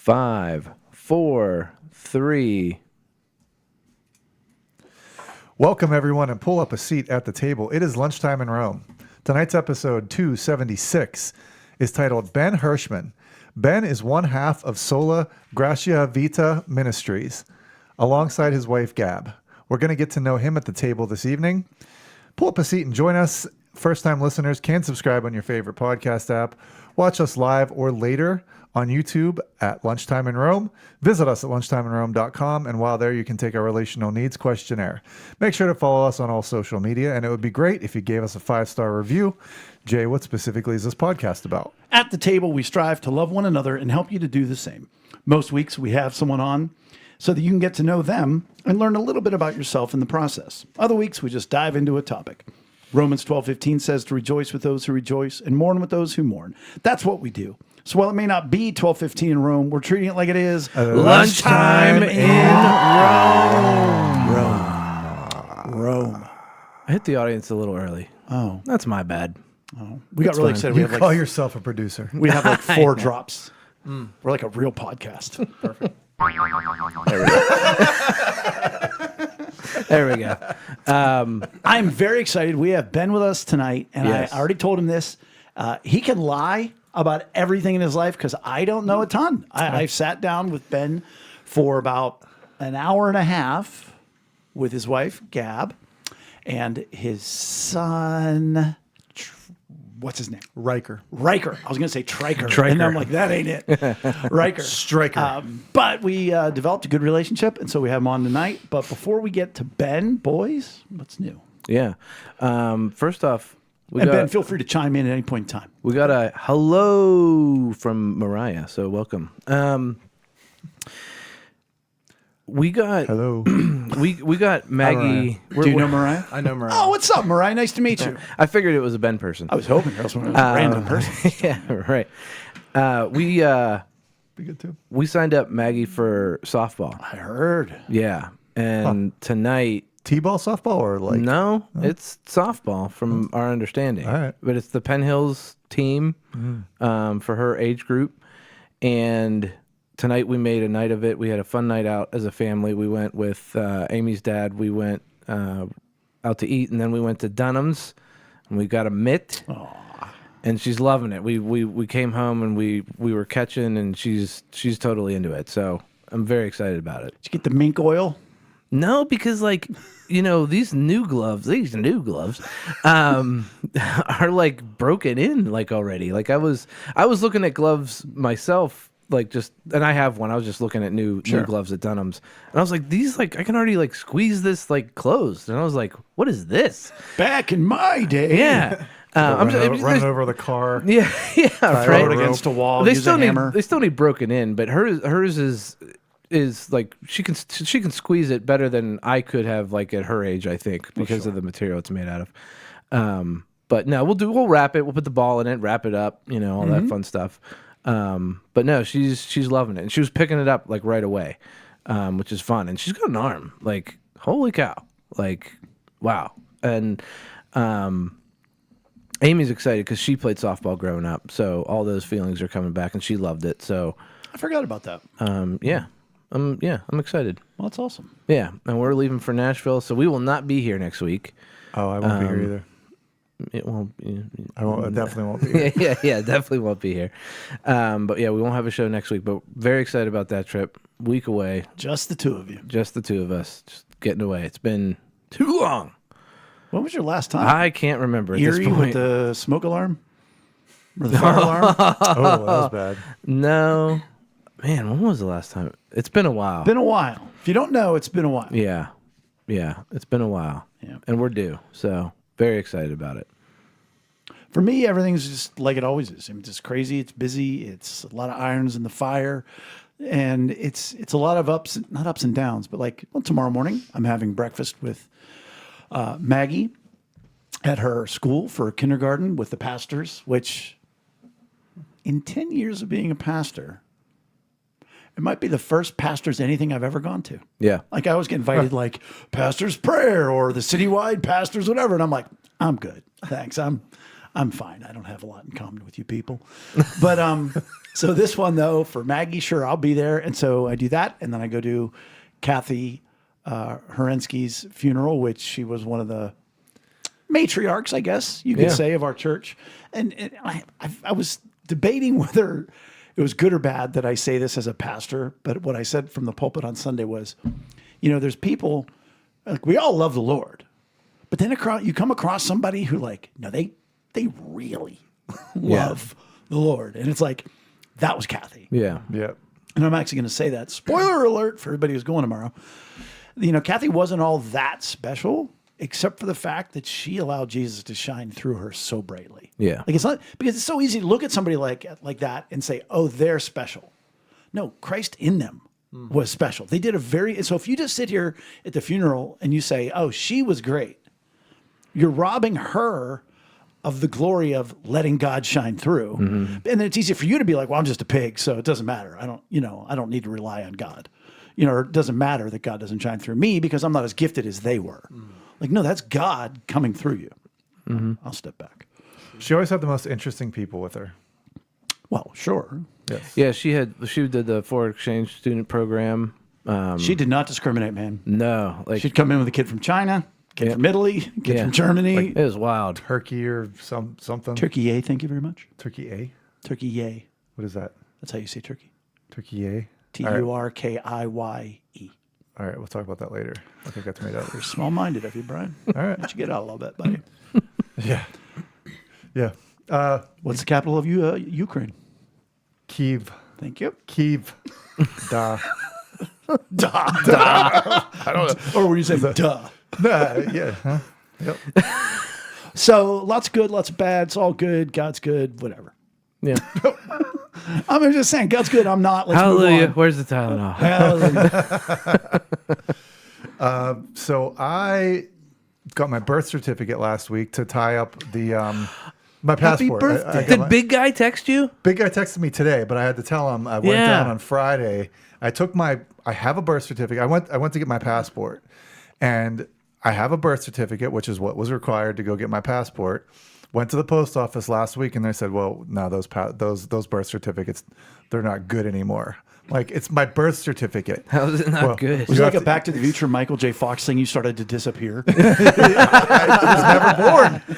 5, 4, 3. Welcome, everyone, and pull up a seat at the table. It is Lunchtime in Rome. Tonight's episode 276 is titled Ben Hershman. Ben is one half of Sola Gratia Vita Ministries, alongside his wife, Gab. We're going to get to know him at the table this evening. Pull up a seat and join us. First-time listeners can subscribe on your favorite podcast app. Watch us live or later on YouTube at Lunchtime in Rome. Visit us at lunchtimeinrome.com, and while there, you can take our relational needs questionnaire. Make sure to follow us on all social media, and it would be great if you gave us a 5-star review. Jay, what specifically is this podcast about? At the table, we strive to love one another and help you to do the same. Most weeks, we have someone on so that you can get to know them and learn a little bit about yourself in the process. Other weeks, we just dive into a topic. Romans 12:15 says to rejoice with those who rejoice and mourn with those who mourn. That's what we do. So while it may not be 12:15 in Rome, we're treating it like it is Lunchtime in Rome. I hit the audience a little early. Oh, That's my bad. we got really excited. You call yourself a producer. We have like 4 drops. We're like a real podcast. Perfect. There we go. I'm very excited. We have Ben with us tonight, and Yes. I already told him this. He can lie about everything in his life because I don't know a ton. I've sat down with Ben for about an hour and a half with his wife, Gab, and his son, what's his name? Riker. Riker. I was going to say Triker. Triker. And I'm like, that ain't it. Riker. Striker. But we developed a good relationship, and so we have him on tonight. But before we get to Ben, boys, what's new? Yeah. First off, Ben, feel free to chime in at any point in time. we got a hello from Mariah, so welcome. We got Hello. we got Maggie. Do you know Mariah? I know Mariah. Oh, what's up, Mariah? Nice to meet you. I figured it was a Ben person. I was hoping else when it was a random person. Yeah, right. We Be good, too. we signed up Maggie for softball. I heard. Yeah, and tonight. T-ball, softball, or like... No, it's softball from our understanding. All right. But it's the Penn Hills team for her age group. And tonight we made a night of it. We had a fun night out as a family. We went with Amy's dad. We went out to eat, and then we went to Dunham's, and we got a mitt. And she's loving it. We came home, and we were catching, and she's totally into it. So I'm very excited about it. Did you get the mink oil? No, because these new gloves are like broken in like already. Like I was looking at gloves myself, and I have one. I was just looking at new gloves at Dunham's, and I was like, these I can already squeeze this closed, and I was like, what is this? Back in my day. Yeah. Run over the car. Yeah, Throw right. it against a wall, They use still a hammer. they still need broken in, but hers is like she can squeeze it better than I could have at her age, I think, because of the material it's made out of. But no, we'll wrap it. We'll put the ball in it, wrap it up, all that fun stuff. But no, she's loving it, and she was picking it up right away, which is fun. And she's got an arm, holy cow, wow. And Amy's excited because she played softball growing up, so all those feelings are coming back, and she loved it. So I forgot about that. yeah. I'm excited. Well, that's awesome. Yeah, and we're leaving for Nashville, so we will not be here next week. Oh, I won't be here either. It won't. I definitely won't be here. yeah, definitely won't be here. But yeah, we won't have a show next week. But very excited about that trip. Week away, Just the two of you. just the two of us, just getting away. It's been too long. When was your last time? I can't remember at Erie this point. with the smoke alarm? Or the fire alarm? Oh, that was bad. No, man, when was the last time? It's been a while. Been a while. If you don't know, it's been a while. Yeah, it's been a while. Yeah. And we're due, so very excited about it. For me, everything's just like it always is. It's just crazy. It's busy. It's a lot of irons in the fire. And it's a lot of not ups and downs, but tomorrow morning, I'm having breakfast with Maggie at her school for kindergarten with the pastors, which in 10 years of being a pastor, it might be the first pastor's anything I've ever gone to. Yeah. I always get invited pastor's prayer or the citywide pastors, whatever. And I'm like, I'm good. Thanks. I'm I'm fine. I don't have a lot in common with you people. But so this one though, for Maggie, sure, I'll be there. And so I do that, and then I go to Kathy Herensky's funeral, which she was one of the matriarchs, I guess you could say, of our church. And I was debating whether it was good or bad that I say this as a pastor, but what I said from the pulpit on Sunday was, there's people, like, we all love the Lord, but then you come across somebody who, like, no, they really love the Lord. And it's like, that was Kathy. Yeah. Yeah. And I'm actually going to say that. Spoiler alert for everybody who's going tomorrow. Kathy wasn't all that special, except for the fact that she allowed Jesus to shine through her so brightly. Yeah. Like, it's not, because it's so easy to look at somebody like that and say, oh, they're special. No, Christ in them was special. They did so if you just sit here at the funeral and you say, oh, she was great, you're robbing her of the glory of letting God shine through. Mm-hmm. And then it's easy for you to be like, well, I'm just a pig, so it doesn't matter. I don't need to rely on God. Or it doesn't matter that God doesn't shine through me because I'm not as gifted as they were. Mm. Like, no, that's God coming through you. Mm-hmm. I'll step back. She always had the most interesting people with her. Well, sure. Yes. Yeah, she did the foreign exchange student program. She did not discriminate, man. No, like she'd come in with a kid from China, kid from Italy, kid from Germany. Like, it was wild. Turkey or something. Turkey A, thank you very much. Turkey A? Turkey yay. What is that? That's how you say turkey. Turkey A? Turkiye. All right, we'll talk about that later. I think that's made up. You're small-minded of you, Brian. All right. Why don't you get out a little bit, buddy? Yeah. Yeah. What's the capital of Ukraine? Kyiv. Thank you. Kyiv. Da. Da. I don't know. Or were you saying duh? Yeah. Huh? Yep. So lots of good, lots of bad. It's all good. God's good. Whatever. Yeah. I'm just saying, God's good. I'm not. Let's Hallelujah. move on. Where's the Tylenol? Hallelujah. So I got my birth certificate last week to tie up the my passport. Happy birthday. Did Big Guy text you? Big Guy texted me today, but I had to tell him I went down on Friday. I have a birth certificate. I went to get my passport, and I have a birth certificate, which is what was required to go get my passport. Went to the post office last week, and they said, "Well, no, those birth certificates, they're not good anymore." Like, it's my birth certificate. How is it not good? Was it like a Back to the Future Michael J. Fox thing? You started to disappear. I was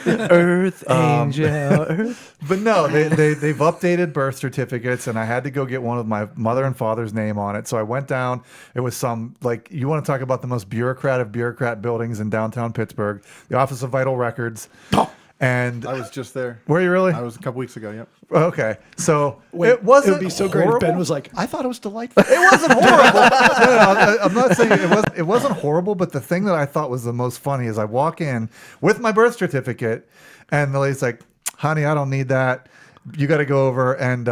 never born. Earth angel. Earth. But no, they've updated birth certificates, and I had to go get one with my mother and father's name on it. So I went down. It was you want to talk about the most bureaucrat of bureaucrat buildings in downtown Pittsburgh, the Office of Vital Records. And I was just there. Were you really? I was a couple weeks ago. Yep. Okay, so Wait, it wasn't. It would be so great if Ben was like, "I thought it was delightful." It wasn't horrible. No, I'm not saying it wasn't horrible, but the thing that I thought was the most funny is I walk in with my birth certificate, and the lady's like, "Honey, I don't need that. You got to go over and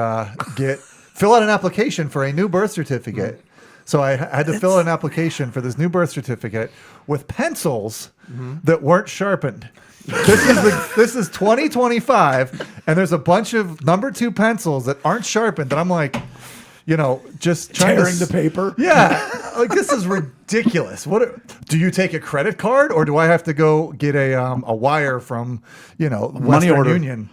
fill out an application for a new birth certificate." So I had to fill out an application for this new birth certificate with pencils that weren't sharpened. This is 2025, and there's a bunch of number 2 pencils that aren't sharpened. And I'm like, just trying Tearing the paper. Yeah, like, this is ridiculous. Do you take a credit card, or do I have to go get a wire from Money Western order. Union?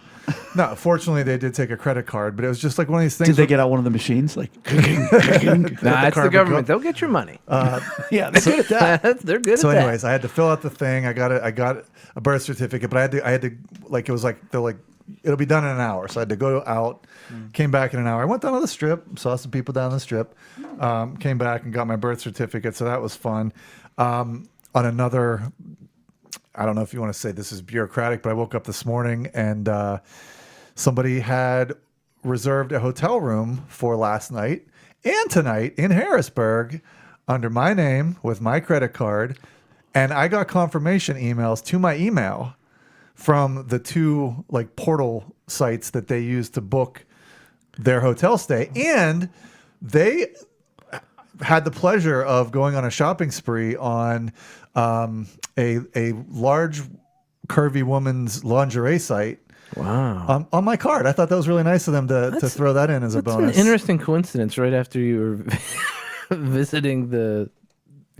No, fortunately they did take a credit card, but it was just like one of these things. Did they get out one of the machines? Like, Nah, it's the government. They'll get your money. yeah, they're good at that. They're good So at that. anyways, I had to fill out the thing. I got a birth certificate, but I had to like, it was like, they're like, it'll be done in an hour. So I had to go out, came back in an hour. I went down to the strip, saw some people down the strip, came back and got my birth certificate. So that was fun. On another, I don't know if you want to say this is bureaucratic, but I woke up this morning and somebody had reserved a hotel room for last night and tonight in Harrisburg under my name with my credit card. And I got confirmation emails to my email from the 2 like portal sites that they use to book their hotel stay. And they had the pleasure of going on a shopping spree on a large curvy woman's lingerie site. Wow. On my card. I thought that was really nice of them to throw that in as a bonus. That's an interesting coincidence right after you were visiting the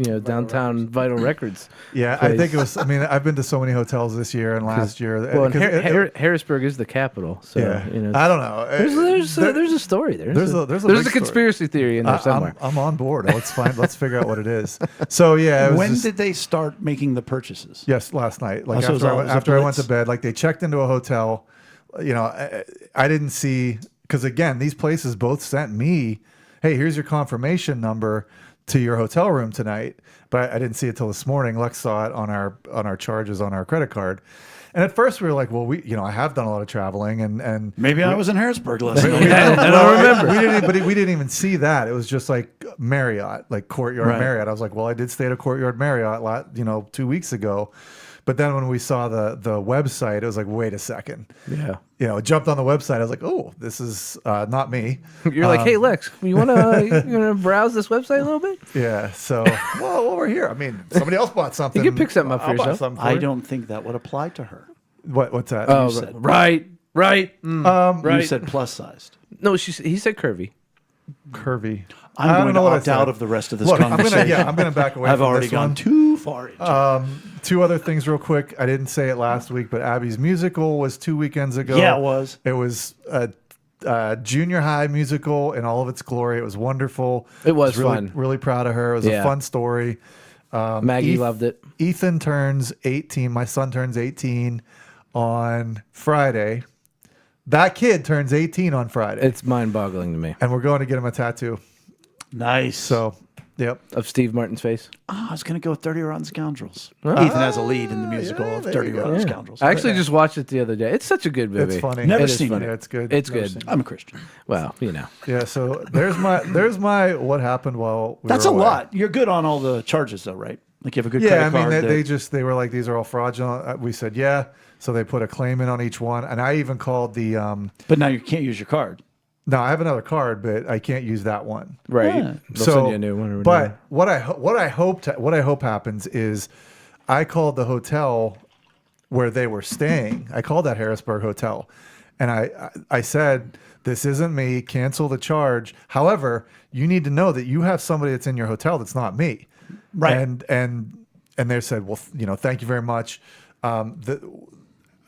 downtown Vital Records. Yeah, place. I think it was. I mean, I've been to so many hotels this year and last year. Well, and 'cause Harrisburg is the capital, so yeah, it's- I don't know. There's a story there. There's a big story. conspiracy theory in there somewhere. I'm on board. Let's figure out what it is. So yeah, it was When just- did they start making the purchases? Yes, last night. Like Oh, so it was all- it was a after I went blitz? to bed, like they checked into a hotel. I didn't see, because again, these places both sent me, hey, here's your confirmation number to your hotel room tonight. But I didn't see it till this morning. Lex saw it on our charges on our credit card. And at first we were like, well, I have done a lot of traveling and Maybe I was in Harrisburg last night. I don't remember. we didn't even see that. It was just like Marriott, like Courtyard Right. Marriott. I was like, well, I did stay at a Courtyard Marriott, 2 weeks ago. But then when we saw the website, it was like, wait a second. Yeah. It jumped on the website. I was like, oh, this is not me. You're like, hey Lex, you wanna browse this website a little bit? Yeah. So, well, over here. I mean, somebody else bought something. You can pick something up for I'll buy yourself. something for I you. don't think that would apply to her. What's that? Oh, said- right. You said plus sized. No, he said curvy. Curvy. I'm I don't going know to what I opt said. out of the rest of this Look, I'm conversation. gonna back away. I've from already this gone one. too far into it. 2 other things real quick. I didn't say it last week, but Abby's musical was 2 weekends ago. Yeah, it was. It was a junior high musical in all of its glory. It was wonderful. It was really, fun. Really proud of her. It was Yeah. a fun story. Maggie loved it. Ethan turns 18. My son turns 18 on Friday. That kid turns 18 on Friday. It's mind-boggling to me. And we're going to get him a tattoo. Nice. So, yep. Of Steve Martin's face. I was going to go with 30 Rotten Scoundrels. Ethan has a lead in the musical yeah, of there 30 you go. Rotten Yeah. Scoundrels. I actually just watched it the other day. It's such a good movie. It's funny. Never It is seen funny. it. Yeah, it's good. It's Never good. seen it. I'm a Christian. Well, Yeah, so there's my what happened while we That's were a away. lot. You're good on all the charges, though, right? Like you have a good Yeah, I credit mean, card. they were like, these are all fraudulent. We said, yeah. So they put a claim in on each one. And I even called the, But now you can't use your card. no, I have another card, but I can't use that one. right. Yeah. They'll send you a new one or whatever. But what I hope happens is I called the hotel where they were staying. I called that Harrisburg hotel. And I said, this isn't me, cancel the charge. However, you need to know that you have somebody that's in your hotel that's not me. Right. And they said, well, thank you very much.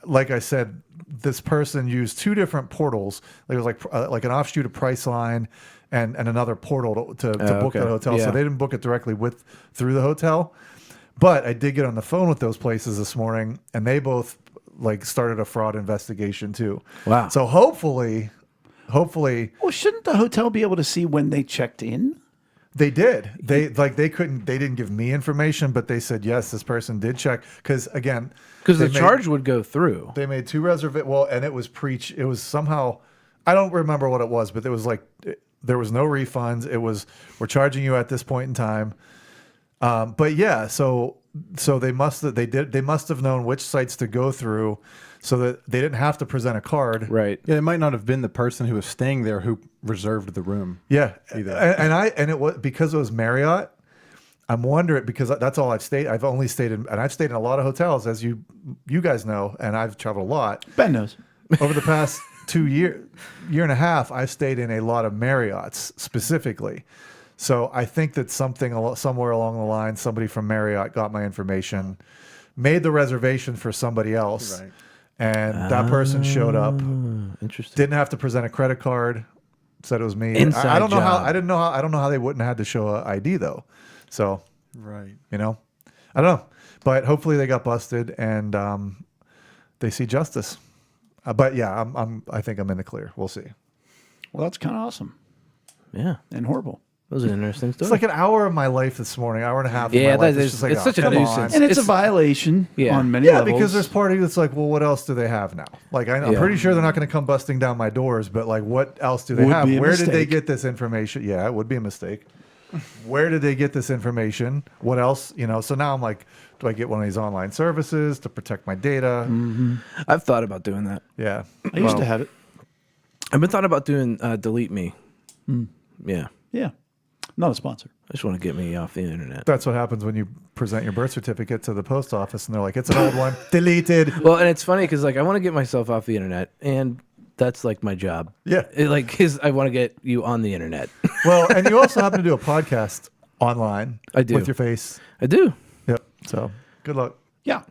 Like I said, this person used 2 different portals. There was like an offshoot of Priceline and another portal to book okay. the hotel. Yeah. So they didn't book it directly through the hotel. But I did get on the phone with those places this morning, and they both started a fraud investigation too. Wow. So hopefully Well, shouldn't the hotel be able to see when they checked in? they did. They didn't give me information, but they said yes, this person did check because again, Because the they made- charge would go through. They made 2 reservations. Well, and it was it was somehow, I don't remember what it was, but it was there was no refunds. It was, we're charging you at this point in time. But yeah, so they must have known which sites to go through so that they didn't have to present a card. Right. Yeah, it might not have been the person who was staying there who reserved the room. Yeah. Either. And it was because it was Marriott. I'm wondering because that's all I've stayed. I've only stayed in, and I've stayed in a lot of hotels, as you guys know, and I've traveled a lot. Ben knows. Over the past year and a half, I've stayed in a lot of Marriotts specifically. So I think that somewhere along the line, somebody from Marriott got my information, made the reservation for somebody else, Right. and that person showed up. Interesting. Didn't have to present a credit card. Said it was me. Inside I don't know how. job. I didn't know how. I don't know how they wouldn't have had to show an ID though. So Right. I don't know. But hopefully they got busted and they see justice. But yeah, I think I'm in the clear. We'll see. Well, that's kind of awesome Yeah. and horrible. That was an interesting story. It's like an hour of my life this morning, hour and a half. Yeah, of my life. that It's is- just like, it's such a come on. nuisance. And it's a It's- violation Yeah. on many Yeah, levels. because there's part of you that's like, well, what else do they have now? Like, I'm Yeah. pretty sure they're not going to come busting down my doors, but like, what else do they Would have? be a Where did they mistake. get this information? Yeah, it would be a mistake. Where did they get this information? What else? So now I'm like, do I get one of these online services to protect my data? I've thought about doing that. Yeah. I used to have it. I've been thought about doing Delete Me. Yeah. Yeah. Not a sponsor. I just want to get me off the internet. That's what happens when you present your birth certificate to the post office and they're like, it's an old one, deleted. Well, and it's funny because I want to get myself off the internet, and that's like my job. Yeah. I want to get you on the internet. Well, and you also happen to do a podcast online. I do. With your face. I do. Yep. So good luck. Yeah.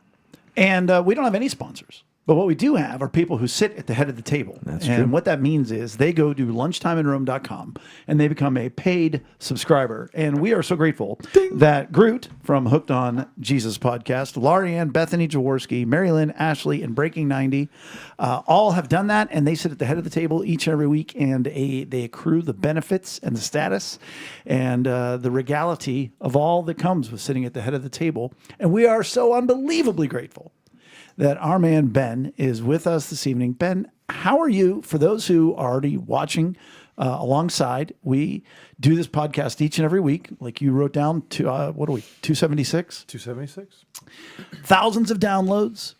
And we don't have any sponsors. But what we do have are people who sit at the head of the table. That's and true. what that means is they go to lunchtimeinrome.com and they become a paid subscriber. And we are so grateful that Groot from Hooked on Jesus podcast, Larianne, Bethany Jaworski, Marilyn, Ashley, and Breaking 90 all have done that. And they sit at the head of the table each and every week and they accrue the benefits and the status and the regality of all that comes with sitting at the head of the table. And we are so unbelievably grateful that our man Ben is with us this evening. Ben, how are you? For those who are already watching alongside, we do this podcast each and every week. Like you wrote down to, 276? 276. Thousands of downloads,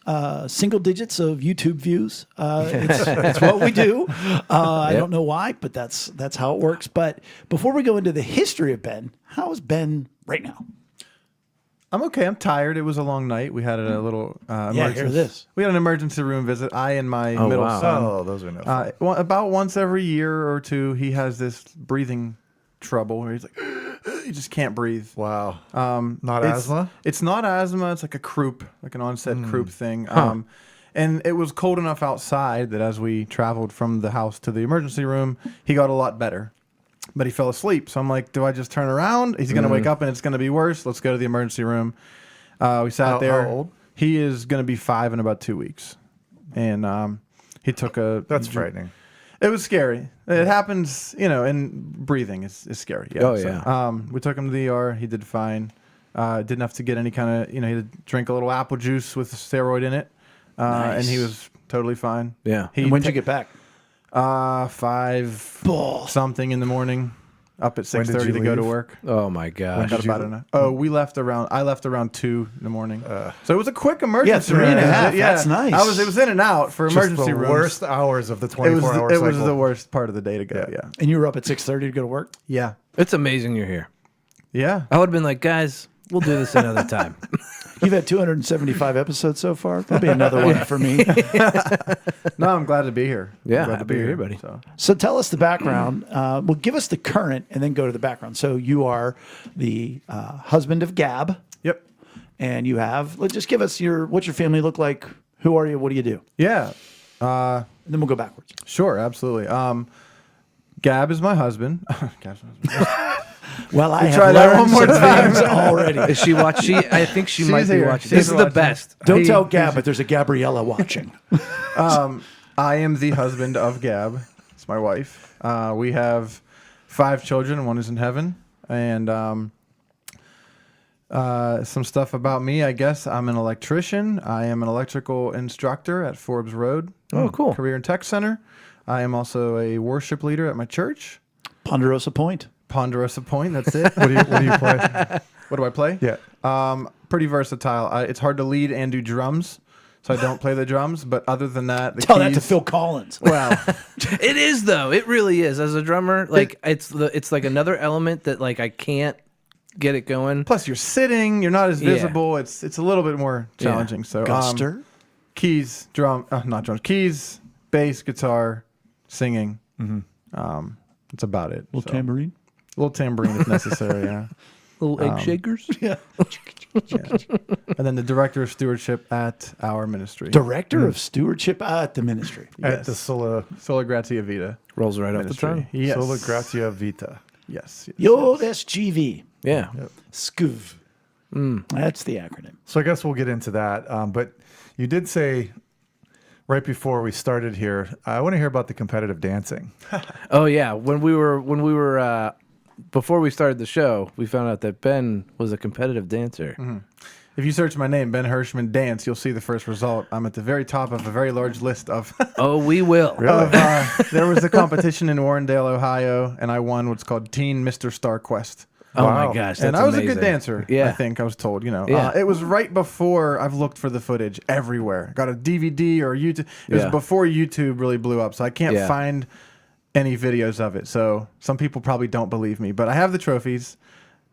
single digits of YouTube views. It's what we do. I don't know why, but that's how it works. But before we go into the history of Ben, how is Ben right now? I'm okay. I'm tired. It was a long night. We had a little emergency. hear this. We had an emergency room visit. I and my middle wow. son. Oh, those are no fun. About once every year or two, he has this breathing trouble where he's like, he just can't breathe. Wow. Not It's- asthma? It's not asthma. It's like a croup, like an onset croup thing. And it was cold enough outside that as we traveled from the house to the emergency room, he got a lot better. But he fell asleep. So I'm like, do I just turn around? He's going to wake up and it's going to be worse. Let's go to the emergency room. We sat there. How old? He is going to be 5 in about 2 weeks. And he took a... That's frightening. It was scary. It happens, and breathing is scary. Yeah. Oh, So, yeah. we took him to the ER. He did fine. Didn't have to get any kind of, he had to drink a little apple juice with steroid in it. And he was totally fine. Yeah. And when'd you get back? 5 something in the morning, up at When did 6:30 you to go to leave? work. Oh my gosh. Got about an, I left around 2 in the morning. So it was a quick emergency. 3.5. visit. That's nice. It was in and out for Just emergency the rooms. worst hours of the It was 24-hour it cycle. was the worst part of the day to go. Yeah. And you were up at 6:30 to go to work? Yeah. It's amazing you're here. Yeah. I would have been like, guys, we'll do this another time. You've had 275 episodes so far. There'll be another one for me. No, I'm glad to be here. Yeah, I'm glad happy you're here, buddy. So. So tell us the background. Well, give us the current and then go to the background. So you are the husband of Gab, Yep. and you have, just give us what's your family look like? Who are you? What do you do? Yeah. And then we'll go backwards. Sure. Absolutely. Gab is my husband. Gab's my husband. Well, I have try that learned one more some time. things already. Is she watching? I think she might be here. watching. She's This is the watching. best. Don't tell Gab, but there's a Gabriella watching. I am the husband of Gab. It's my wife. We have 5 children. One is in heaven. And some stuff about me, I guess. I'm an electrician. I am an electrical instructor at Forbes Road. Oh, cool. Career and Tech Center. I am also a worship leader at my church. Ponderosa Point. Ponderosa Point. That's it. What do you play? What do I play? Yeah. Pretty versatile. It's hard to lead and do drums, so I don't play the drums. But other than that, the Tell keys, that to Phil Collins. Well, It is though. It really is. As a drummer, like it's like another element that like I can't get it going. plus you're sitting, you're not as Yeah. visible. It's a little bit more challenging. So Guster. keys, not drums, keys, bass, guitar, singing. That's about it. Little So, tambourine. little tambourine if necessary. Yeah. Little egg shakers. Yeah. And then the director of stewardship at our ministry. Director of Stewardship at the ministry. At the Sola Gratia Vita Rolls right off the Ministry. tongue. Yes. Sola Gratia Vita. Yes. Yo, that's GV. Yeah. SCUV. That's the acronym. So I guess we'll get into that. But you did say right before we started here, I want to hear about the competitive dancing. Oh yeah. When we were before we started the show, we found out that Ben was a competitive dancer. If you search my name, Ben Hershman Dance, you'll see the first result. I'm at the very top of a very large list of. Oh, we will. There was a competition in Warrendale, Ohio, and I won what's called Teen Mr. Star Quest. Oh Wow. my gosh. And that's I was a amazing. good dancer. Yeah. I think I was told. Yeah. It was right before I've looked for the footage everywhere. Got a DVD or YouTube. It was Yeah. before YouTube really blew up, so I can't Yeah. find any videos of it. So some people probably don't believe me, but I have the trophies.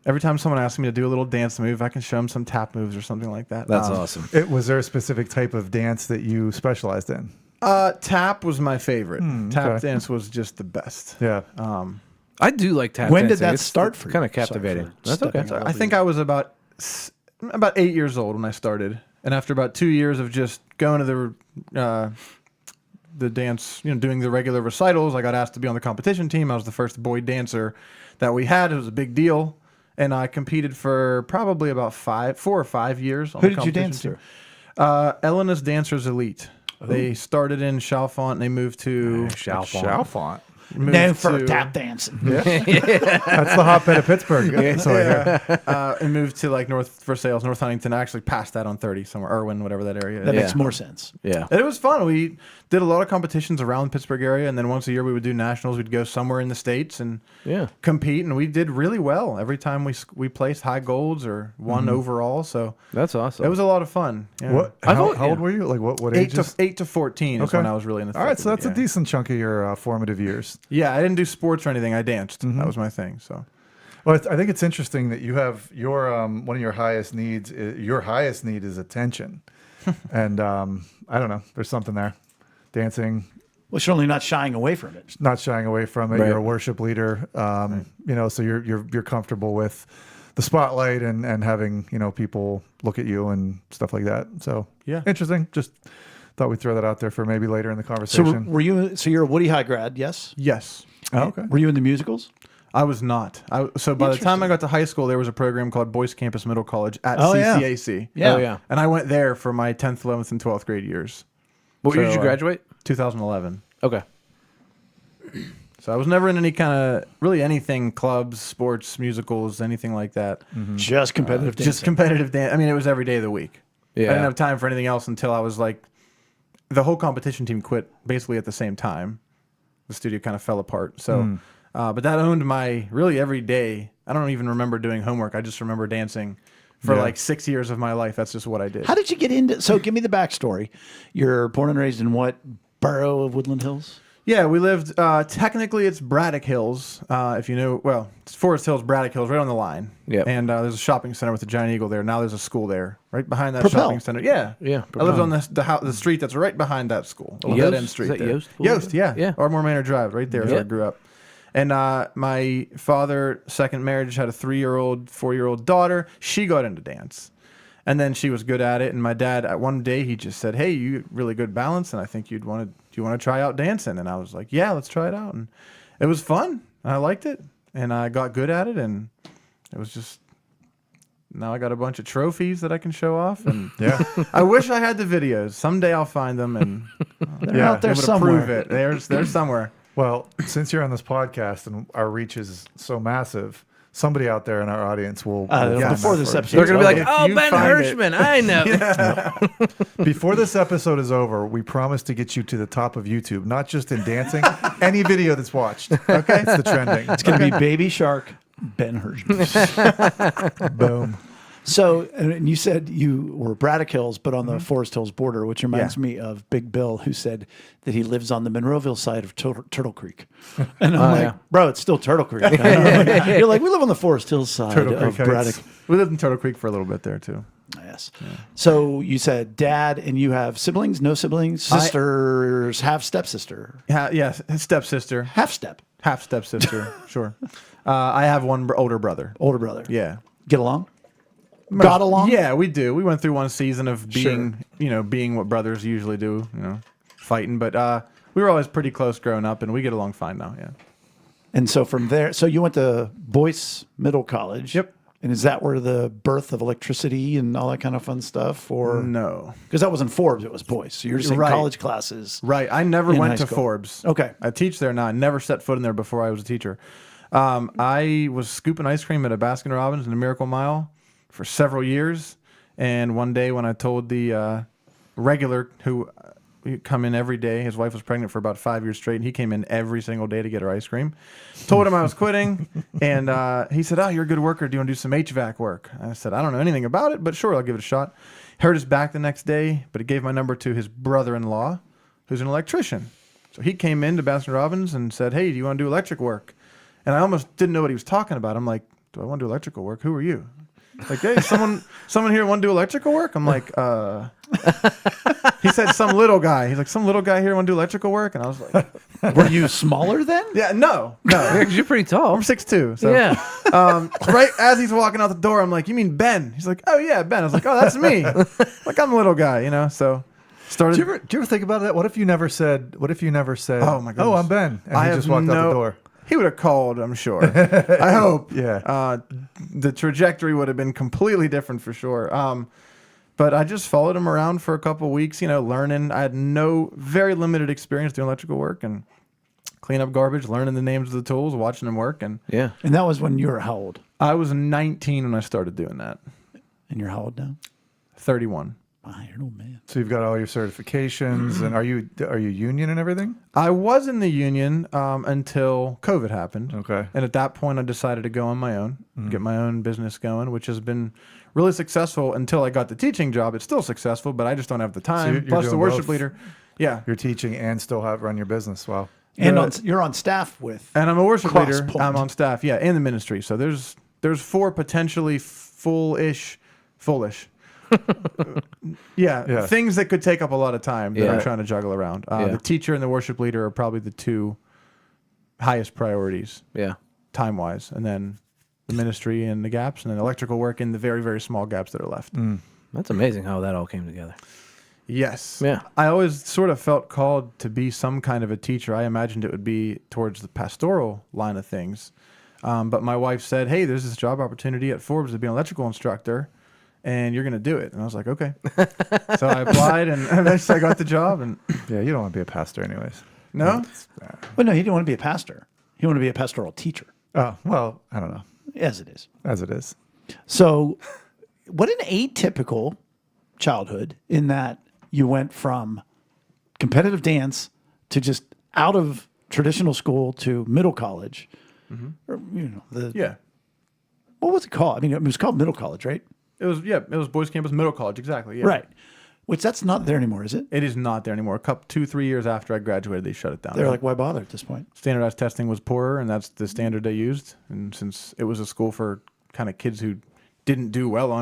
Every time someone asks me to do a little dance move, I can show them some tap moves or something like that. That's awesome. Was there a specific type of dance that you specialized in? Tap was my favorite. Tap okay. dance was just the best. Yeah. I do like tap When dancing. did that It's start for you? Kind of Sorry captivating. for That's stepping okay. all I over think you. I was about 8 years old when I started, and after about 2 years of just going to the dance, doing the regular recitals, I got asked to be on the competition team. I was the first boy dancer that we had. It was a big deal, and I competed for probably about 4 or 5 years. On Who the did you competition dance team. Elena's Dancers Elite. They started in Chalfont. And they moved to Chalfont. Known for to- tap dancing. That's the hotbed of Pittsburgh. So I hear. and moved to like North Huntington. I actually passed that on 30 somewhere, Irwin, whatever that area is. That makes Yeah. more sense. Yeah. And it was fun. We did a lot of competitions around the Pittsburgh area, and then once a year we would do nationals. We'd go somewhere in the States and Yeah. compete, and we did really well. Every time we placed high golds or won overall, so That's awesome. it was a lot of fun. Yeah. What? I've How, always- how old were you? Like what 8 ages? to 14 is Okay. when I was really in the All right, so that's yeah. a decent chunk of your formative years. Yeah, I didn't do sports or anything. I danced. That was my thing. So Well, I think it's interesting that you have your one of your highest needs. Your highest need is attention, and I don't know. There's something there. Dancing, Well, certainly not shying away from it. not shying away from it. Right. You're a worship leader. So you're comfortable with the spotlight and having people look at you and stuff like that. So Yeah. interesting. Just thought we'd throw that out there for maybe later in the So conversation. were you? So you're a Woody High grad, yes? yes. Oh, okay. Were you in the musicals? I was not. So by the time I got to high school, there was a program called Boys Campus Middle College at Oh, yeah. CCAC. Yeah. Oh, yeah. And I went there for my 10th, 11th, and 12th grade years. What year did So, you graduate? 2011. Okay. So I was never in any kind of, really anything, clubs, sports, musicals, anything like that. Just competitive dancing. Just competitive dance. I mean, it was every day of the week. Yeah. I didn't have time for anything else until I was like, the whole competition team quit basically at the same time. The studio kind of fell apart. So, but that owned my really every day. I don't even remember doing homework. I just remember dancing for like 6 years of my life. That's just what I did. How did you get into? So give me the backstory. You're born and raised in what borough of Woodland Hills? Yeah, we lived, technically it's Braddock Hills, if you know, well, it's Forest Hills, Braddock Hills, right on the line. Yep. And there's a shopping center with a giant eagle there. Now there's a school there, right behind that Propel. shopping center. Yeah. Yeah, I lived on the street that's right behind that school. The Yost? dead-end street Is that there. Yost Boulevard? Yost, yeah. Yeah. Ardmore Manor Drive, right there is where I Yep. grew up. And my father, second marriage, had a 3-year-old, 4-year-old daughter. She got into dance. And then she was good at it. And my dad, at one day, he just said, "Hey, you got really good balance, and I think do you want to try out dancing?" And I was like, "Yeah, let's try it out." And it was fun. I liked it, and I got good at it, and it was just. Now I got a bunch of trophies that I can show off, and Yeah. I wish I had the videos. Someday I'll find them and They're out there be able to somewhere. prove it. There's somewhere. Well, since you're on this podcast and our reach is so massive, somebody out there in our audience will find Before that this for us. episode, They're gonna be like, If "Oh, you Ben find it- Hershman, I know." Before this episode is over, we promise to get you to the top of YouTube, not just in dancing, any video that's watched. Okay, it's the trending. It's going to be Baby Shark, Ben Hershman. Boom. So, and you said you were Braddock Hills, but on the Forest Hills border, which reminds me of Big Bill, who said that he lives on the Monroeville side of Turtle Creek. And I'm like, yeah. bro, it's still Turtle Creek. You're like, we live on the Forest Hills side Turtle of Creek Heights. Braddock. We lived in Turtle Creek for a little bit there too. Yes. So you said dad, and you have siblings, no siblings, sisters, half stepsister, Yeah, stepsister, half step, half stepsister. Sure. I have one older brother. older brother. Yeah. Get along? Got along? Yeah, we do. We went through one season of being, being what brothers usually do, fighting. But we were always pretty close growing up, and we get along fine now. Yeah. And so from there, so you went to Boyce Middle College. Yep. And is that where the birth of electricity and all that kind of fun stuff? Or No. because that wasn't Forbes, it was Boyce. So you're just saying Right. college classes. Right. I never In went high to school. Forbes. Okay. I teach there now. I never set foot in there before I was a teacher. I was scooping ice cream at a Baskin Robbins in the Miracle Mile for several years. And one day when I told the regular who come in every day, his wife was pregnant for about 5 years straight, and he came in every single day to get her ice cream. Told him I was quitting, and he said, "Oh, you're a good worker. Do you want to do some HVAC work?" I said, "I don't know anything about it, but sure, I'll give it a shot." Hurt his back the next day, but he gave my number to his brother-in-law, who's an electrician. So he came in to Baskin Robbins and said, "Hey, do you want to do electric work?" And I almost didn't know what he was talking about. I'm like, "Do I want to do electrical work? Who are you?" Like, hey, someone here want to do electrical work? I'm like, he said some little guy. He's like, some little guy here want to do electrical work? And I was like, Were you smaller then? yeah, no. Yeah, 'cause you're pretty tall. I'm 6'2". So, Yeah. right as he's walking out the door, I'm like, you mean Ben? He's like, oh yeah, Ben. I was like, oh, that's me. Like, I'm a little guy, you know. So started. Do you ever think about that? What if you never said? Oh my goodness. Oh, I'm Ben, and he just walked out the door. He would have called, I'm sure. I hope. Yeah. The trajectory would have been completely different for sure. But I just followed him around for a couple of weeks, you know, learning. I had very limited experience doing electrical work and clean up garbage, learning the names of the tools, watching them work. And Yeah. And that was when you were how old? I was 19 when I started doing that. And you're how old now? 31. Wow, you're an old man. So you've got all your certifications, and are you union and everything? I was in the union until COVID happened. Okay. And at that point, I decided to go on my own, get my own business going, which has been really successful until I got the teaching job. It's still successful, but I just don't have the time. you're Plus, the doing worship both. leader. Yeah. You're teaching and still run your business. Wow. And you're on staff with. And I'm a worship leader. Crosspoint. I'm on staff, yeah, in the ministry. So there's 4 potentially fullish. Yeah, things that could take up a lot of time that Yeah. I'm trying to juggle around. Yeah. The teacher and the worship leader are probably the 2 highest priorities Yeah. time-wise, and then the ministry and the gaps, and then electrical work in the very, very small gaps that are left. That's amazing how that all came together. Yes. Yeah. I always sort of felt called to be some kind of a teacher. I imagined it would be towards the pastoral line of things. But my wife said, hey, there's this job opportunity at Forbes to be an electrical instructor, and you're going to do it. And I was like, okay. So I applied, and eventually I got the job. And Yeah, you don't want to be a pastor anyways. no? Well, no, he didn't want to be a pastor. He wanted to be a pastoral teacher, Oh, well, I don't know. as it is. As it is. So, what an atypical childhood in that you went from competitive dance to just out of traditional school to middle college. Or, Yeah. what was it called? I mean, it was called middle college, right? It was Boys Campus Middle College, exactly. Yeah. Right. Which that's not there anymore, is it? It is not there anymore. 2-3 years after I graduated, they shut it down. They're like, why bother at this point? Standardized testing was poorer, and that's the standard they used. And since it was a school for kind of kids who didn't do well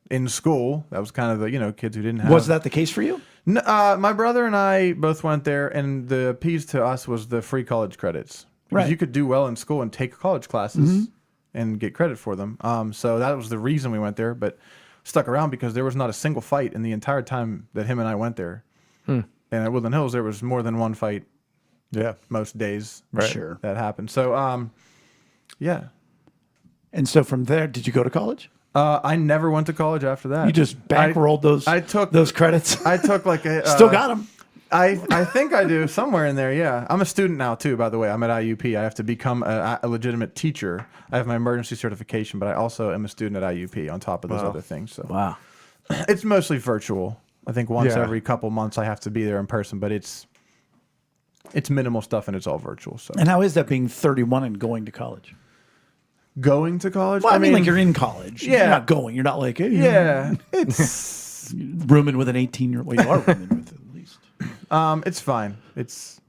in school, that was kind of the kids who didn't have. Was that the case for you? No, my brother and I both went there, and the appease to us was the free college credits. Because Right. you could do well in school and take college classes and get credit for them. So that was the reason we went there, but stuck around because there was not a single fight in the entire time that him and I went there. And at Woodland Hills, there was more than one fight Yeah. most days Sure. that happened. So, yeah. And so from there, did you go to college? I never went to college after that. You just bankrolled I took those credits. I took like a Still got them. I think I do somewhere in there. Yeah, I'm a student now too. By the way, I'm at IUP. I have to become a legitimate teacher. I have my emergency certification, but I also am a student at IUP on top of those other things. So Wow. it's mostly virtual. I think once Yeah. every couple months I have to be there in person, but it's minimal stuff and it's all virtual. So And how is that being 31 and going to college? going to college. Well, I mean, like you're in college. Yeah. You're not going. You're not like, hey, yeah, it's rooming with an 18-year-old. Well, you are rooming with at least. it's fine. It's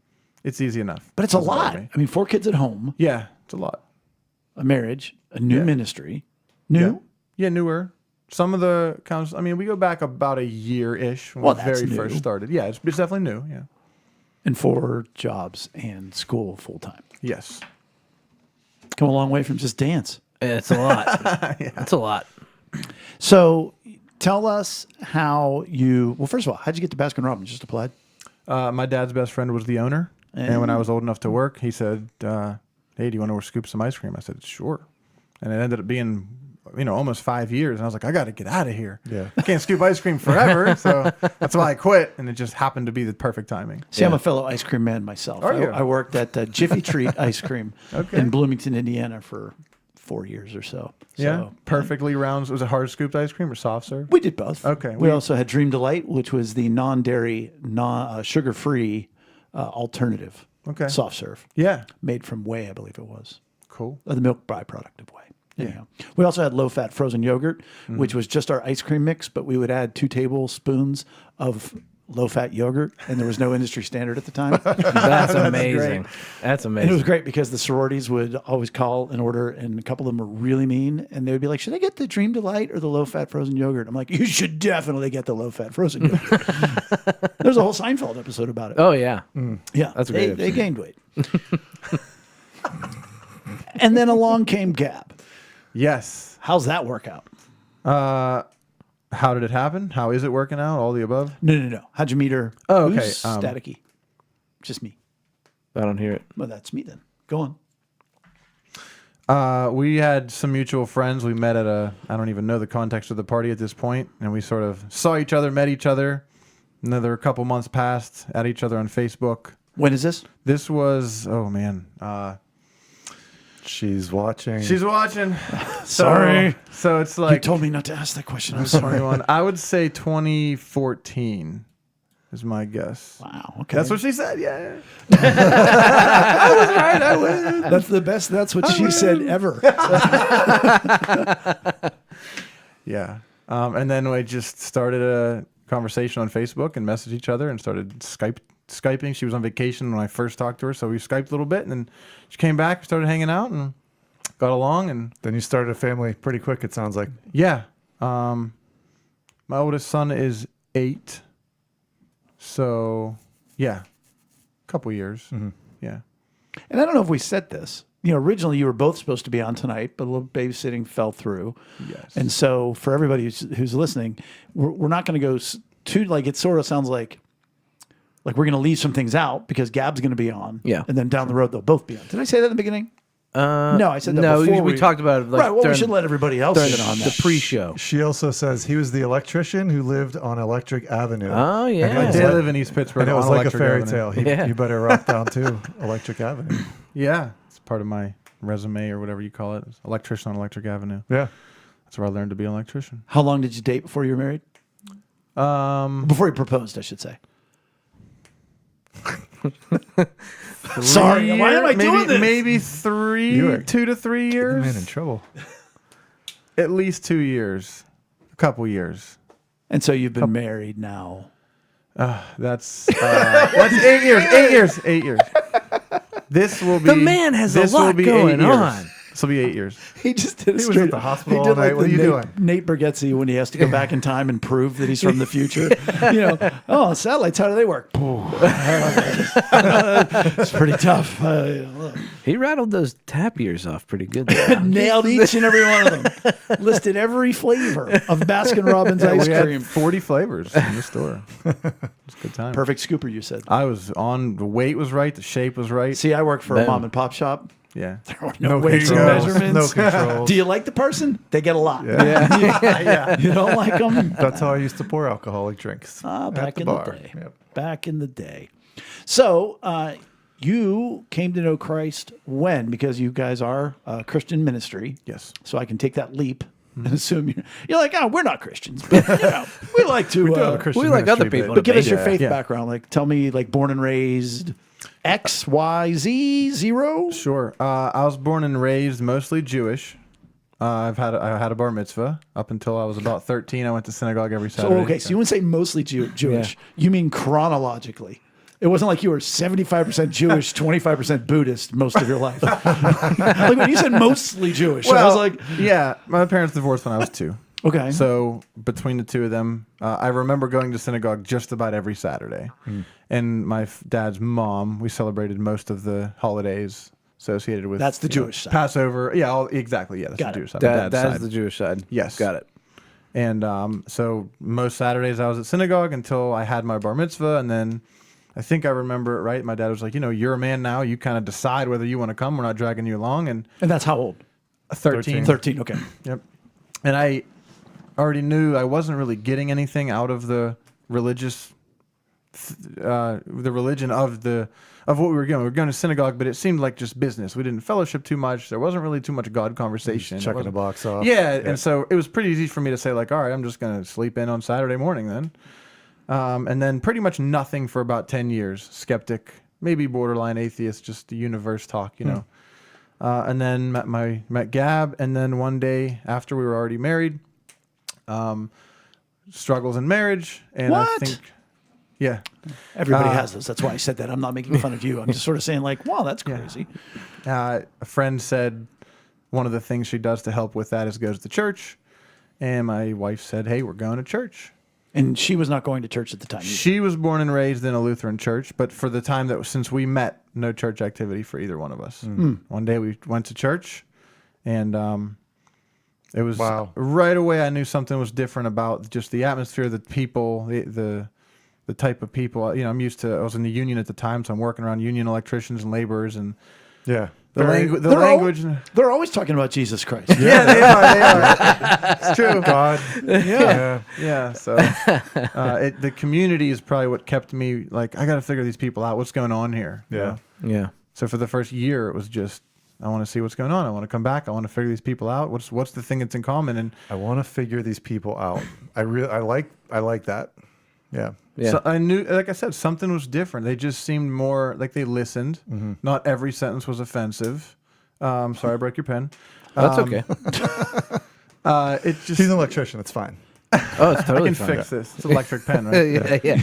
easy enough. But it's a Doesn't bother lot. me. I mean, 4 kids at home, Yeah, it's a lot. a marriage, a new ministry. New? Yeah, newer. Some of the counts. I mean, we go back about a year-ish when Well, we that's very new. first started. Yeah, it's definitely new. Yeah. And 4 jobs and school full-time. Yes. Come a long way from just dance. It's a lot. It's a lot. So tell us how you, well, first of all, how'd you get to Baskin Robbins? Just applied? My dad's best friend was the owner, and when I was old enough to work, he said, "Hey, do you want to scoop some ice cream?" I said, "Sure." And it ended up being, almost 5 years, and I was like, "I got to get out of here. Yeah. I can't scoop ice cream forever." So that's why I quit, and it just happened to be the perfect timing. See, I'm a fellow ice cream man myself. Are you? I worked at Jiffy Treat Ice Cream in Bloomington, Indiana for 4 years or so. Yeah, So, perfectly round. Was it hard scooped ice cream or soft serve? we did both. Okay, We also had Dream Delight, which was the non-dairy, sugar-free alternative. Okay. Soft serve. Yeah, Made from whey, I believe it was. cool. The milk byproduct of whey. Yeah. We also had low-fat frozen yogurt, which was just our ice cream mix, but we would add 2 tablespoons of low-fat yogurt, and there was no industry standard at the time. That's amazing. That's And it amazing. was great because the sororities would always call and order, and a couple of them were really mean, and they would be like, should I get the Dream Delight or the low-fat frozen yogurt? I'm like, you should definitely get the low-fat frozen yogurt. There's a whole Seinfeld episode about it. Oh yeah. Yeah, That's a great they episode. gained weight. And then along came Gab. Yes. How's that work out? How did it happen? How is it working out? All the above? No. How'd you meet her? Oh, okay, Who's staticky? Just me. I don't hear it. Well, that's me then. Go on. We had some mutual friends. We met at I don't even know the context of the party at this point, and we sort of saw each other, met each other. Another couple months passed, at each other on Facebook. When is this? This was, oh man. She's watching. She's watching. Sorry. So it's You like told me not to ask that question. I'm sorry. 21. I would say 2014 is my guess. Wow. Okay. That's what she said. Yeah. That's the best. That's what she said ever. Yeah. And then we just started a conversation on Facebook and messaged each other and started Skyping. She was on vacation when I first talked to her, so we Skyped a little bit, and then she came back, started hanging out, and got along. And Then you started a family pretty quick, it sounds like. yeah, my oldest son is 8, so yeah, a couple years. Yeah. And I don't know if we said this. You know, originally you were both supposed to be on tonight, but a little babysitting fell through. Yes. And so for everybody who's listening, we're not going to go too, like, it sort of sounds like we're going to leave some things out because Gab's going to be on. Yeah. And then down the road, they'll both be on. Did I say that in the beginning? No, I said that no, before. we talked about it. Like, right. Well, we during- should let everybody else during get on the that. pre-show. She also says he was the electrician who lived on Electric Avenue. Oh I yeah. did live in East Pittsburgh. And it was on like a Electric fairy Avenue. tale. Yeah. You better rock down to Electric Avenue. Yeah, it's part of my resume or whatever you call it. It's electrician on Electric Avenue. Yeah. That's where I learned to be an electrician. How long did you date before you were married? Before you proposed, I should say. Sorry, why am I doing this? Maybe You were- 2 to 3 years. Man in trouble. At least 2 years, a couple years. And so you've been married now. That's 8 years. 8 years. 8 years. This will be. The man has a this will lot be going 8 years. on. This will be 8 years. He just did a was straight. at the hospital he all did night. like What the are you doing? Nate Bargatze when he has to go back in time and prove that he's from the future. You know, oh, satellites, how do they work? It's pretty tough. He rattled those tap ears off pretty good. Nailed each and every one of them. Listed every flavor of Baskin Robbins ice We had cream. 40 flavors in the store. It's a good time. Perfect scooper, you said. I was on. The weight was right. The shape was right. See, I work for a Boom. mom and pop shop. Yeah. There were no weights and controls. measurements. No controls. Do you like the person? They get a lot. Yeah. You don't like them? That's how I used to pour alcoholic drinks. Back at the in bar. the day. Yep. Back in the day. So you came to know Christ when? Because you guys are a Christian ministry. Yes. So I can take that leap and assume you're like, oh, we're not Christians, but you know, we like to. We do have a Christian we like other ministry, people but give us your Yeah. faith Yeah. background. Like, tell me, like, born and raised, X, Y, Z, 0. Sure. I was born and raised mostly Jewish. I had a bar mitzvah up until I was about 13. I went to synagogue every So Saturday. okay, so you wouldn't say mostly Jewish. You mean chronologically. It wasn't like you were 75% Jewish, 25% Buddhist most of your life. Like when you said mostly Jewish, I was like, yeah, my parents divorced when I was 2. okay. So between the two of them, I remember going to synagogue just about every Saturday. And my dad's mom, we celebrated most of the holidays associated with. That's the you know, Jewish side. Passover. Yeah, exactly. Yeah, that's Got the it. Jewish side. my dad's That's side. the Jewish side. Yes. Got it. And so most Saturdays I was at synagogue until I had my bar mitzvah. And then I think I remember it right. My dad was like, you know, you're a man now. You kind of decide whether you want to come. We're not dragging you along. And And that's how old? 13. 13, okay. Yep. And I already knew I wasn't really getting anything out of the religious, the religion of what we were doing. We were going to synagogue, but it seemed like just business. We didn't fellowship too much. There wasn't really too much God conversation. It Checking the wasn't- box off. Yeah, and so it was pretty easy for me to say like, all right, I'm just going to sleep in on Saturday morning then. And then pretty much nothing for about 10 years. Skeptic, maybe borderline atheist, just the universe talk, you know. And then met Gab, and then one day after we were already married, struggles in marriage, and I What? think Yeah. Everybody has those. That's why I said that. I'm not making fun of you. I'm just sort of saying like, wow, that's crazy. A friend said one of the things she does to help with that is goes to church. And my wife said, hey, we're going to church. And she was not going to church at the time either. She was born and raised in a Lutheran church, but for the time since we met, no church activity for either one of us. One day we went to church, and it was right away I knew something was different about just the atmosphere, the people, the type of people. I was in the union at the time, so I'm working around union electricians and laborers, and the language. They're always talking about Jesus Christ. Yeah, they are. It's true. God. Yeah. So the community is probably what kept me like, I got to figure these people out. What's going on here? Yeah. Yeah. So for the first year, it was just, I want to see what's going on. I want to come back. I want to figure these people out. What's the thing that's in common? And I want to figure these people out. I like that. Yeah. Yeah. so I knew, like I said, something was different. They just seemed more like they listened. Not every sentence was offensive. Sorry, I broke your pen. That's okay. It just, He's an electrician. It's fine. Oh, it's I totally can fine. fix this. It's an electric pen, right? Yeah.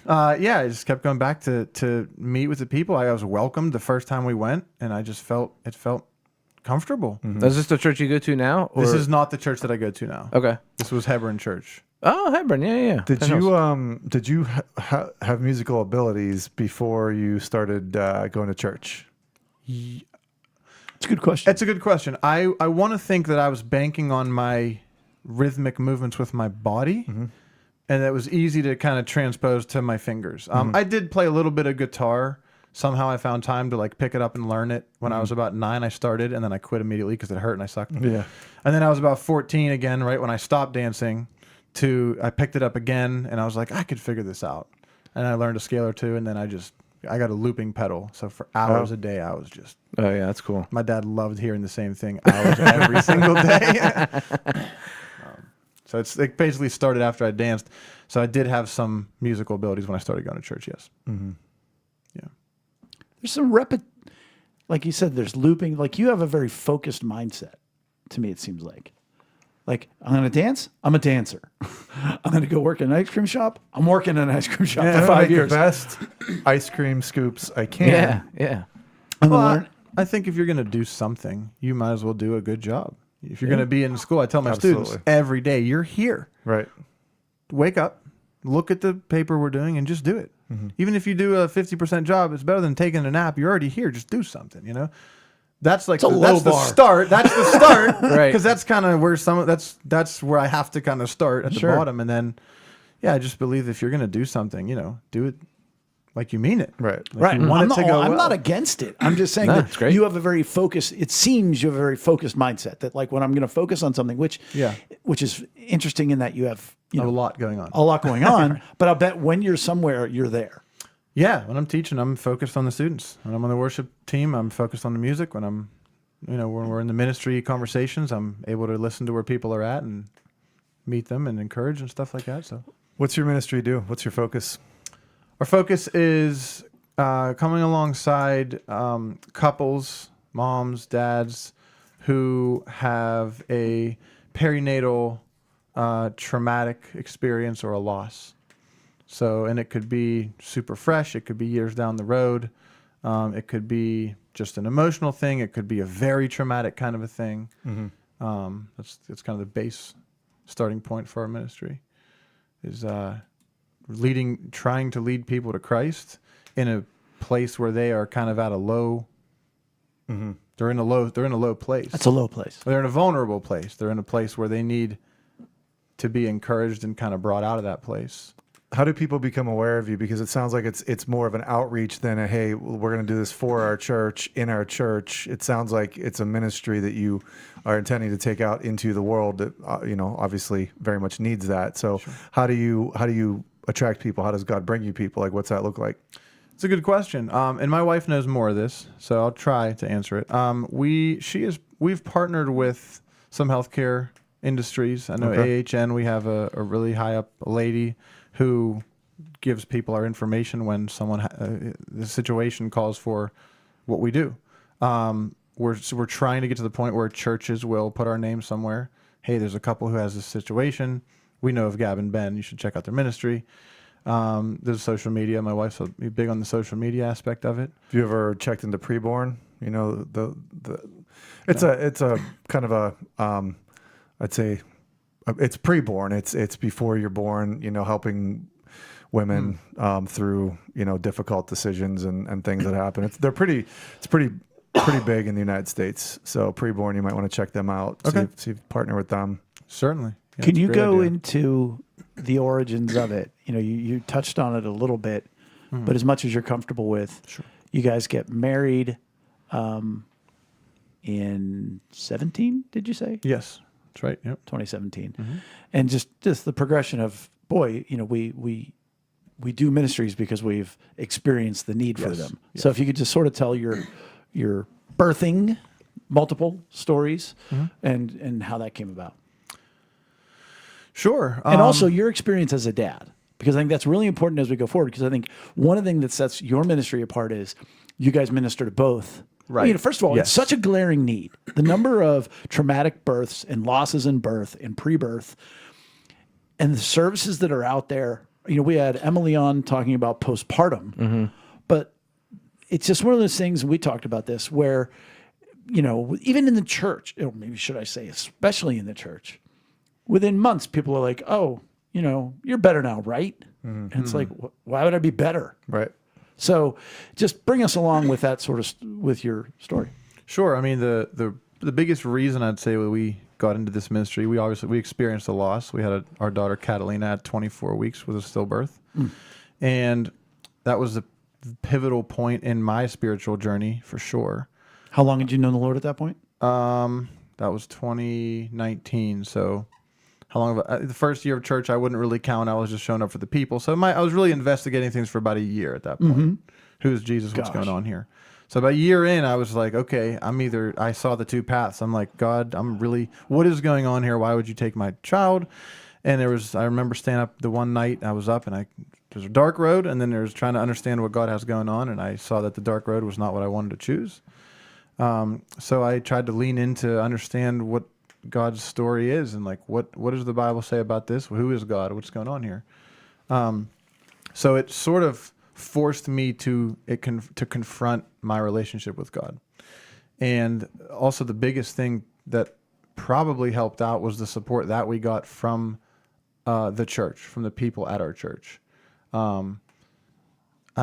I just kept going back to meet with the people. I was welcomed the first time we went, and I just felt comfortable. Is this the church you go to now? Or? This is not the church that I go to now. Okay. This was Hebron Church. Oh, Hebron. Yeah. Did you have musical abilities before you started going to church? It's a good question. It's a good question. I want to think that I was banking on my rhythmic movements with my body, and it was easy to kind of transpose to my fingers. I did play a little bit of guitar. Somehow I found time to like pick it up and learn it. When I was about 9, I started, and then I quit immediately because it hurt and I sucked. Yeah. And then I was about 14 again, right when I stopped dancing. I picked it up again, and I was like, I could figure this out. And I learned a scale or two, and then I got a looping pedal. So for hours a day, I was just. Oh yeah, that's cool. My dad loved hearing the same thing hours every single day. So it basically started after I danced. So I did have some musical abilities when I started going to church. Yes. Yeah. There's some like you said, there's looping. Like you have a very focused mindset. To me, it seems like I'm going to dance. I'm a dancer. I'm going to go work in an ice cream shop. I'm working in an ice cream shop for 5 years. The best ice cream scoops I can. Yeah. Well, I think if you're going to do something, you might as well do a good job. If you're going to be in school, I tell my students every day, you're here. Right. Wake up, look at the paper we're doing, and just do it. Even if you do a 50% job, it's better than taking a nap. You're already here. Just do something, That's like that's the start. That's the start, Right? Because that's kind of where that's where I have to kind of start at the bottom, and then I just believe if you're going to do something, do it like you mean it, Right? Right. I'm not against it. I'm just saying that it's great. you have a very focused. It seems you have a very focused mindset. That like when I'm going to focus on something, which is interesting in that you have a lot going on. a lot going on. But I'll bet when you're somewhere, you're there. Yeah, when I'm teaching, I'm focused on the students. When I'm on the worship team, I'm focused on the music. When I'm, when we're in the ministry conversations, I'm able to listen to where people are at and meet them and encourage and stuff like that. So, What's your ministry do? What's your focus? our focus is coming alongside couples, moms, dads, who have a perinatal traumatic experience or a loss. So, and it could be super fresh. It could be years down the road. It could be just an emotional thing. It could be a very traumatic kind of a thing. That's kind of the base starting point for our ministry is trying to lead people to Christ in a place where they are kind of at a low. They're in a low place. That's a low place. They're in a vulnerable place. They're in a place where they need to be encouraged and kind of brought out of that place. How do people become aware of you? Because it sounds like it's more of an outreach than a, hey, we're going to do this for our church, in our church. It sounds like it's a ministry that you are intending to take out into the world that, obviously very much needs that. So how do you attract people? How does God bring you people? Like, what's that look like? It's a good question. And my wife knows more of this, so I'll try to answer it. We've partnered with some healthcare industries. I know AHN, we have a really high up lady who gives people our information when the situation calls for what we do. We're trying to get to the point where churches will put our name somewhere. Hey, there's a couple who has this situation. We know of Gab and Ben. You should check out their ministry. There's social media. My wife's big on the social media aspect of it. Have you ever checked into preborn? You know, it's a kind of a, I'd say it's preborn. It's before you're born, you know, helping women through, you know, difficult decisions and things that happen. It's pretty big in the United States. So preborn, you might want to check them out. Okay. See if you partner with them. Certainly. Yeah, Can it's a you great go idea. into the origins of it? You know, you touched on it a little bit, but as much as you're comfortable with, you guys get married in 17, did you say? Yes, that's right. Yep. 2017. And just the progression of, boy, you know, we do ministries because we've experienced the need for Yes, them. So if you could just sort of tell your birthing, multiple stories, and how that came about. Sure. And also your experience as a dad, because I think that's really important as we go forward. Because I think one of the things that sets your ministry apart is you guys minister to both. Right. You know, first of all, Yes. it's such a glaring need. The number of traumatic births and losses in birth and pre-birth and the services that are out there. You know, we had Emily on talking about postpartum, but it's just one of those things, we talked about this, where, you know, even in the church, or maybe should I say, especially in the church, within months, people are like, oh, you know, you're better now, right? And it's like, why would I be better? Right. So just bring us along with that sort of, with your story. Sure. I mean, the biggest reason I'd say we got into this ministry, we experienced a loss. We had our daughter Catalina at 24 weeks with a stillbirth. And that was the pivotal point in my spiritual journey for sure. How long had you known the Lord at that point? That was 2019. So how long the first year of church, I wouldn't really count. I was just showing up for the people. So I was really investigating things for about a year at that point. Who is Jesus? What's going on here? So about a year in, I was like, okay, I saw the two paths. I'm like, God, what is going on here? Why would you take my child? And I remember standing up the one night I was up and there's a dark road, and then there's trying to understand what God has going on. And I saw that the dark road was not what I wanted to choose. So I tried to lean into understand what God's story is and like, what does the Bible say about this? Who is God? What's going on here? So it sort of forced me to confront my relationship with God. And also the biggest thing that probably helped out was the support that we got from the church, from the people at our church. I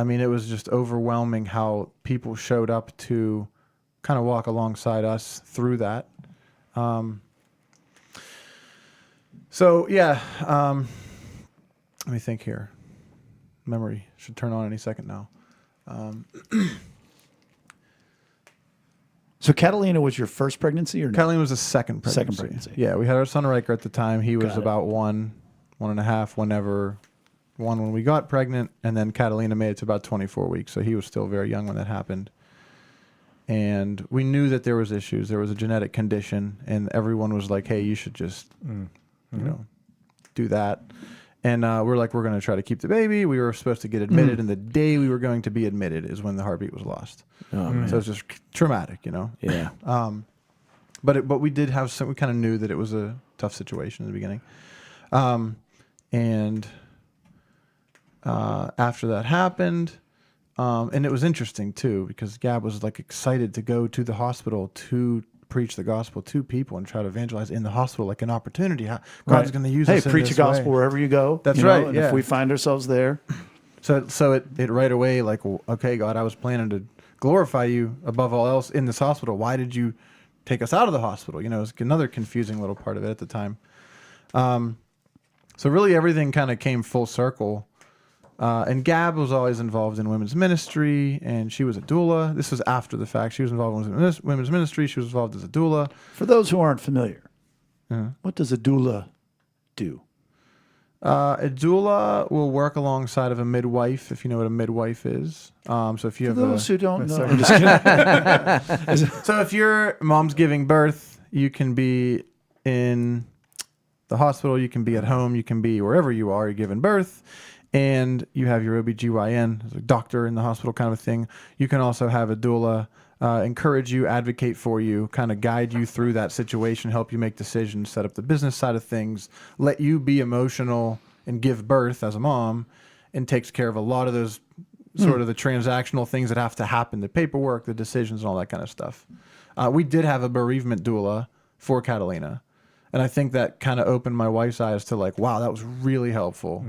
mean, it was just overwhelming how people showed up to kind of walk alongside us through that. So yeah, let me think here. Memory should turn on any second now. So Catalina was your first pregnancy, or no? Catalina was the second pregnancy. Second pregnancy. Yeah, we had our son Riker at the time. He was Got it. about one and a half when we got pregnant, and then Catalina made it to about 24 weeks. So he was still very young when that happened. And we knew that there was issues. There was a genetic condition, and everyone was like, hey, you should just, do that. And we're going to try to keep the baby. We were supposed to get admitted, and the day we were going to be admitted is when the heartbeat was lost. So it's just traumatic, you know? Yeah. But we did have we kind of knew that it was a tough situation in the beginning. And after that happened, and it was interesting too, because Gab was like excited to go to the hospital to preach the gospel to people and try to evangelize in the hospital, like an opportunity. How God's going to use us in preach this the gospel way. wherever you go. That's you know, right, And yeah. if we find ourselves there, So it right away, like, well, okay, God, I was planning to glorify you above all else in this hospital. Why did you take us out of the hospital? You know, it's another confusing little part of it at the time. So really everything kind of came full circle. And Gab was always involved in women's ministry, and she was a doula. This was after the fact. She was involved in women's ministry. She was involved as a doula. for those who aren't familiar, what does a doula do? A doula will work alongside of a midwife, if you know what a midwife is. So if you For have those who don't know, sorry. I'm just kidding. So if your mom's giving birth, you can be in the hospital, you can be at home, you can be wherever you are, you're giving birth, and you have your OBGYN, a doctor in the hospital kind of a thing. You can also have a doula encourage you, advocate for you, kind of guide you through that situation, help you make decisions, set up the business side of things, let you be emotional and give birth as a mom, and takes care of a lot of those sort of the transactional things that have to happen, the paperwork, the decisions, and all that kind of stuff. We did have a bereavement doula for Catalina, and I think that kind of opened my wife's eyes to like, wow, that was really helpful.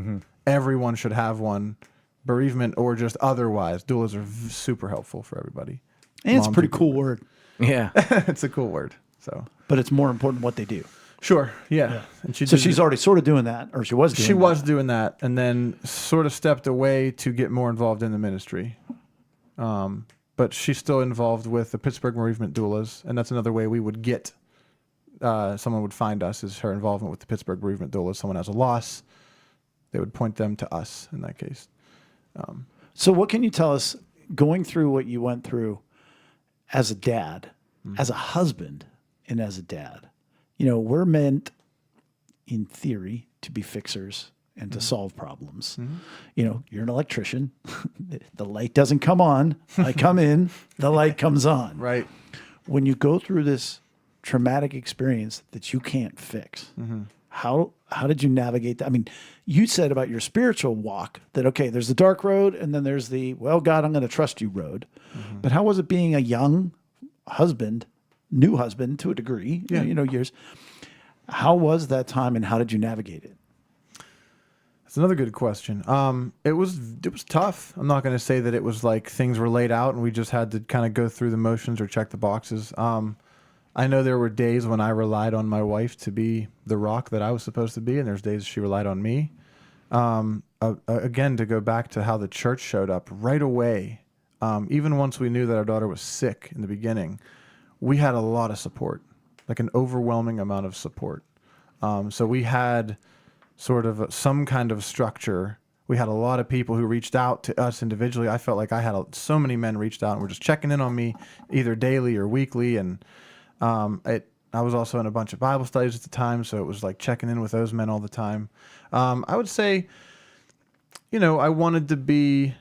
Everyone should have one, bereavement or just otherwise. Doulas are super helpful for everybody. And it's a pretty cool word, Yeah. It's a cool word. So but it's more important what they do. sure, yeah. And So she's already sort of doing that, or she was doing that. and then sort of stepped away to get more involved in the ministry. But she's still involved with the Pittsburgh Bereavement Doulas, and that's another way we would get someone would find us, is her involvement with the Pittsburgh Bereavement Doulas. Someone has a loss, they would point them to us in that case. So what can you tell us, going through what you went through as a dad, as a husband, and as a dad? You know, we're meant, in theory, to be fixers and to solve problems. You know, you're an electrician. The light doesn't come on. I come in, the light comes on. Right. When you go through this traumatic experience that you can't fix, how did you navigate that? I mean, you said about your spiritual walk that, okay, there's the dark road and then there's the, well, God, I'm going to trust you road. But how was it being a young husband, new husband to a degree, years? How was that time and how did you navigate it? That's another good question. It was tough. I'm not going to say that it was like things were laid out and we just had to kind of go through the motions or check the boxes. I know there were days when I relied on my wife to be the rock that I was supposed to be, and there's days she relied on me. Again, to go back to how the church showed up right away, even once we knew that our daughter was sick in the beginning, we had a lot of support, like an overwhelming amount of support. So we had sort of some kind of structure. We had a lot of people who reached out to us individually. I felt like I had so many men reached out and were just checking in on me either daily or weekly. And I was also in a bunch of Bible studies at the time, so it was like checking in with those men all the time. I would say, I wanted to be,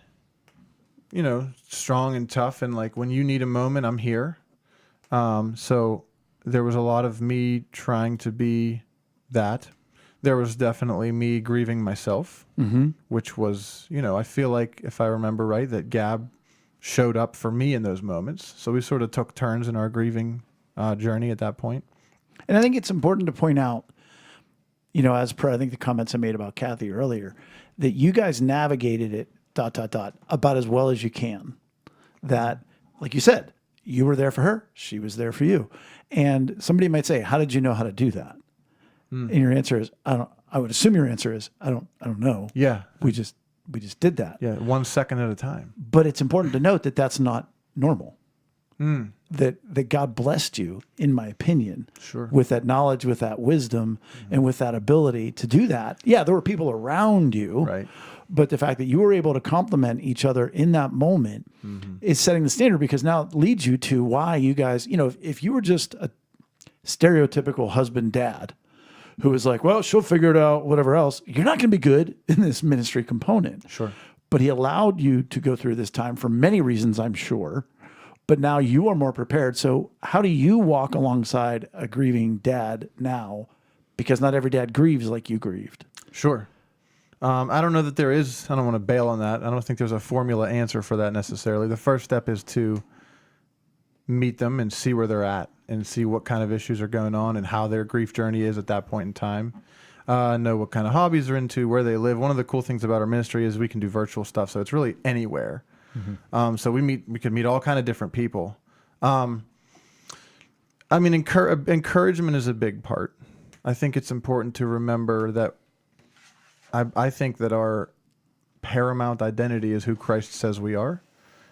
strong and tough, and like when you need a moment, I'm here. So there was a lot of me trying to be that. There was definitely me grieving myself, which was, I feel like, if I remember right, that Gab showed up for me in those moments. So we sort of took turns in our grieving journey at that point. And I think it's important to point out, as per I think the comments I made about Kathy earlier, that you guys navigated it ... about as well as you can. That, like you said, you were there for her, she was there for you. And somebody might say, how did you know how to do that? And your answer is, I would assume your answer is, I don't know. Yeah. We just did that. Yeah. 1 second at a time. But it's important to note that that's not normal. That God blessed you, in my opinion, with that knowledge, with that wisdom, and with that ability to do that. Yeah, there were people around you, right? But the fact that you were able to complement each other in that moment is setting the standard, because now it leads you to why you guys, if you were just a stereotypical husband dad who was like, well, she'll figure it out, whatever else, you're not going to be good in this ministry component. Sure. But he allowed you to go through this time for many reasons, I'm sure. But now you are more prepared. So how do you walk alongside a grieving dad now? Because not every dad grieves like you grieved. Sure. I don't know that there is, I don't want to bail on that. I don't think there's a formula answer for that necessarily. The first step is to meet them and see where they're at and see what kind of issues are going on and how their grief journey is at that point in time. Know what kind of hobbies they're into, where they live. One of the cool things about our ministry is we can do virtual stuff. So it's really we can meet all kind of different people. Encouragement is a big part. I think it's important to remember that I think that our paramount identity is who Christ says we are,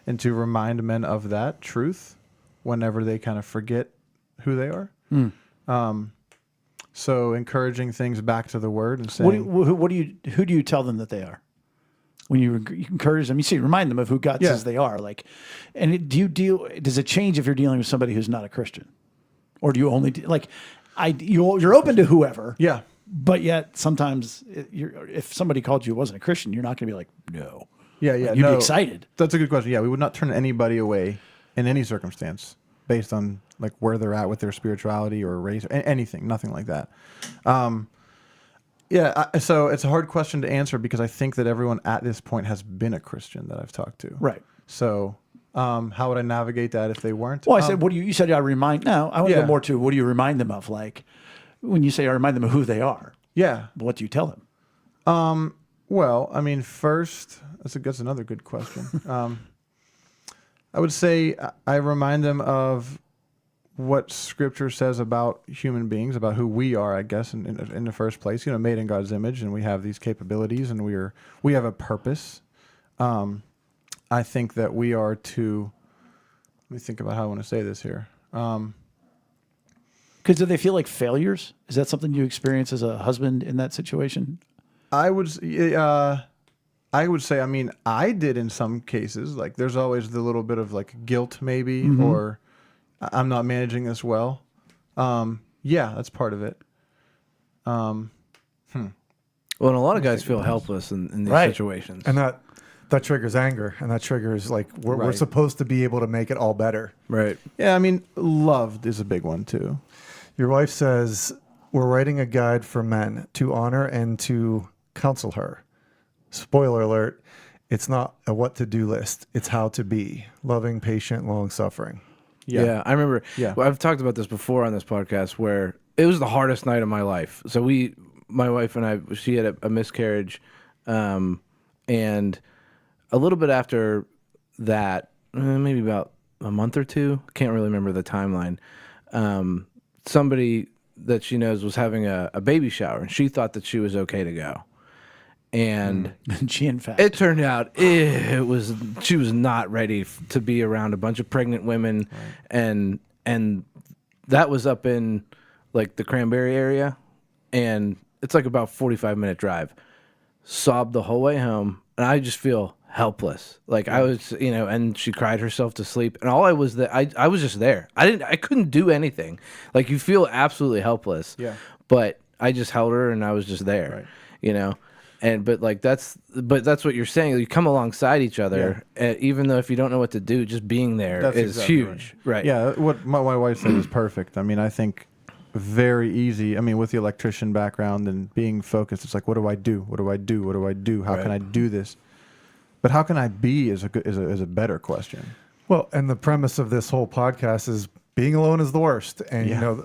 and to remind men of that truth whenever they kind of forget who they are. So encouraging things back to the Word and saying, who do you tell them that they are? When you encourage them, remind them of who God says they are. Like, and does it change if you're dealing with somebody who's not a Christian, or do you only you're open to whoever? Yeah. But yet sometimes if somebody called you who wasn't a Christian, you're not going to be like, no. Yeah. You'd be excited. That's a good question. Yeah, we would not turn anybody away in any circumstance based on like where they're at with their spirituality or race or anything, nothing like that. So it's a hard question to answer because I think that everyone at this point has been a Christian that I've talked to. Right. So how would I navigate that if they weren't? Well, I said, what do you said I remind, no, I want to Yeah. go more to what do you remind them of? Like when you say I remind them of who they are, Yeah. what do you tell them? Well, I mean, first, that's another good question. I would say I remind them of what Scripture says about human beings, about who we are, I guess, in the first place. You know, made in God's image, and we have these capabilities, and we have a purpose. I think that we are to. Let me think about how I want to say this here. Because do they feel like failures? Is that something you experience as a husband in that situation? I would say, I mean, I did in some cases. Like, there's always the little bit of like guilt, maybe, or I'm not managing this well. Yeah, that's part of it. Well, and a lot of guys feel helpless in these situations. And that triggers anger, and that triggers like we're Right. supposed to be able to make it all better. Right. Yeah, I mean, loved is a big one too. Your wife says we're writing a guide for men to honor and to counsel her. Spoiler alert, it's not a what to do list. It's how to be loving, patient, long suffering. Yeah. I remember. Yeah. Well, I've talked about this before on this podcast where it was the hardest night of my life. So my wife and I, she had a miscarriage, and a little bit after that, maybe about a month or two, can't really remember the timeline. Somebody that she knows was having a baby shower, and she thought that she was okay to go. And She, in fact, it turned out she was not ready to be around a bunch of pregnant women, and that was up in like the Cranberry area, and it's like about 45-minute drive. Sobbed the whole way home, and I just feel helpless. Like I was, and she cried herself to sleep, and all I was that I was just there. I couldn't do anything. Like you feel absolutely helpless. Yeah. But I just held her, and I was just there. Right. And but that's what you're saying. You come alongside each other, even though if you don't know what to do, just being there That's is exactly huge, right? Yeah, what my wife said is perfect. I mean, I think very easy. I mean, with the electrician background and being focused, it's like, what do I do? What do I do? What do I do? How can I do this? But how can I be is a better question. Well, and the premise of this whole podcast is being alone is the worst. And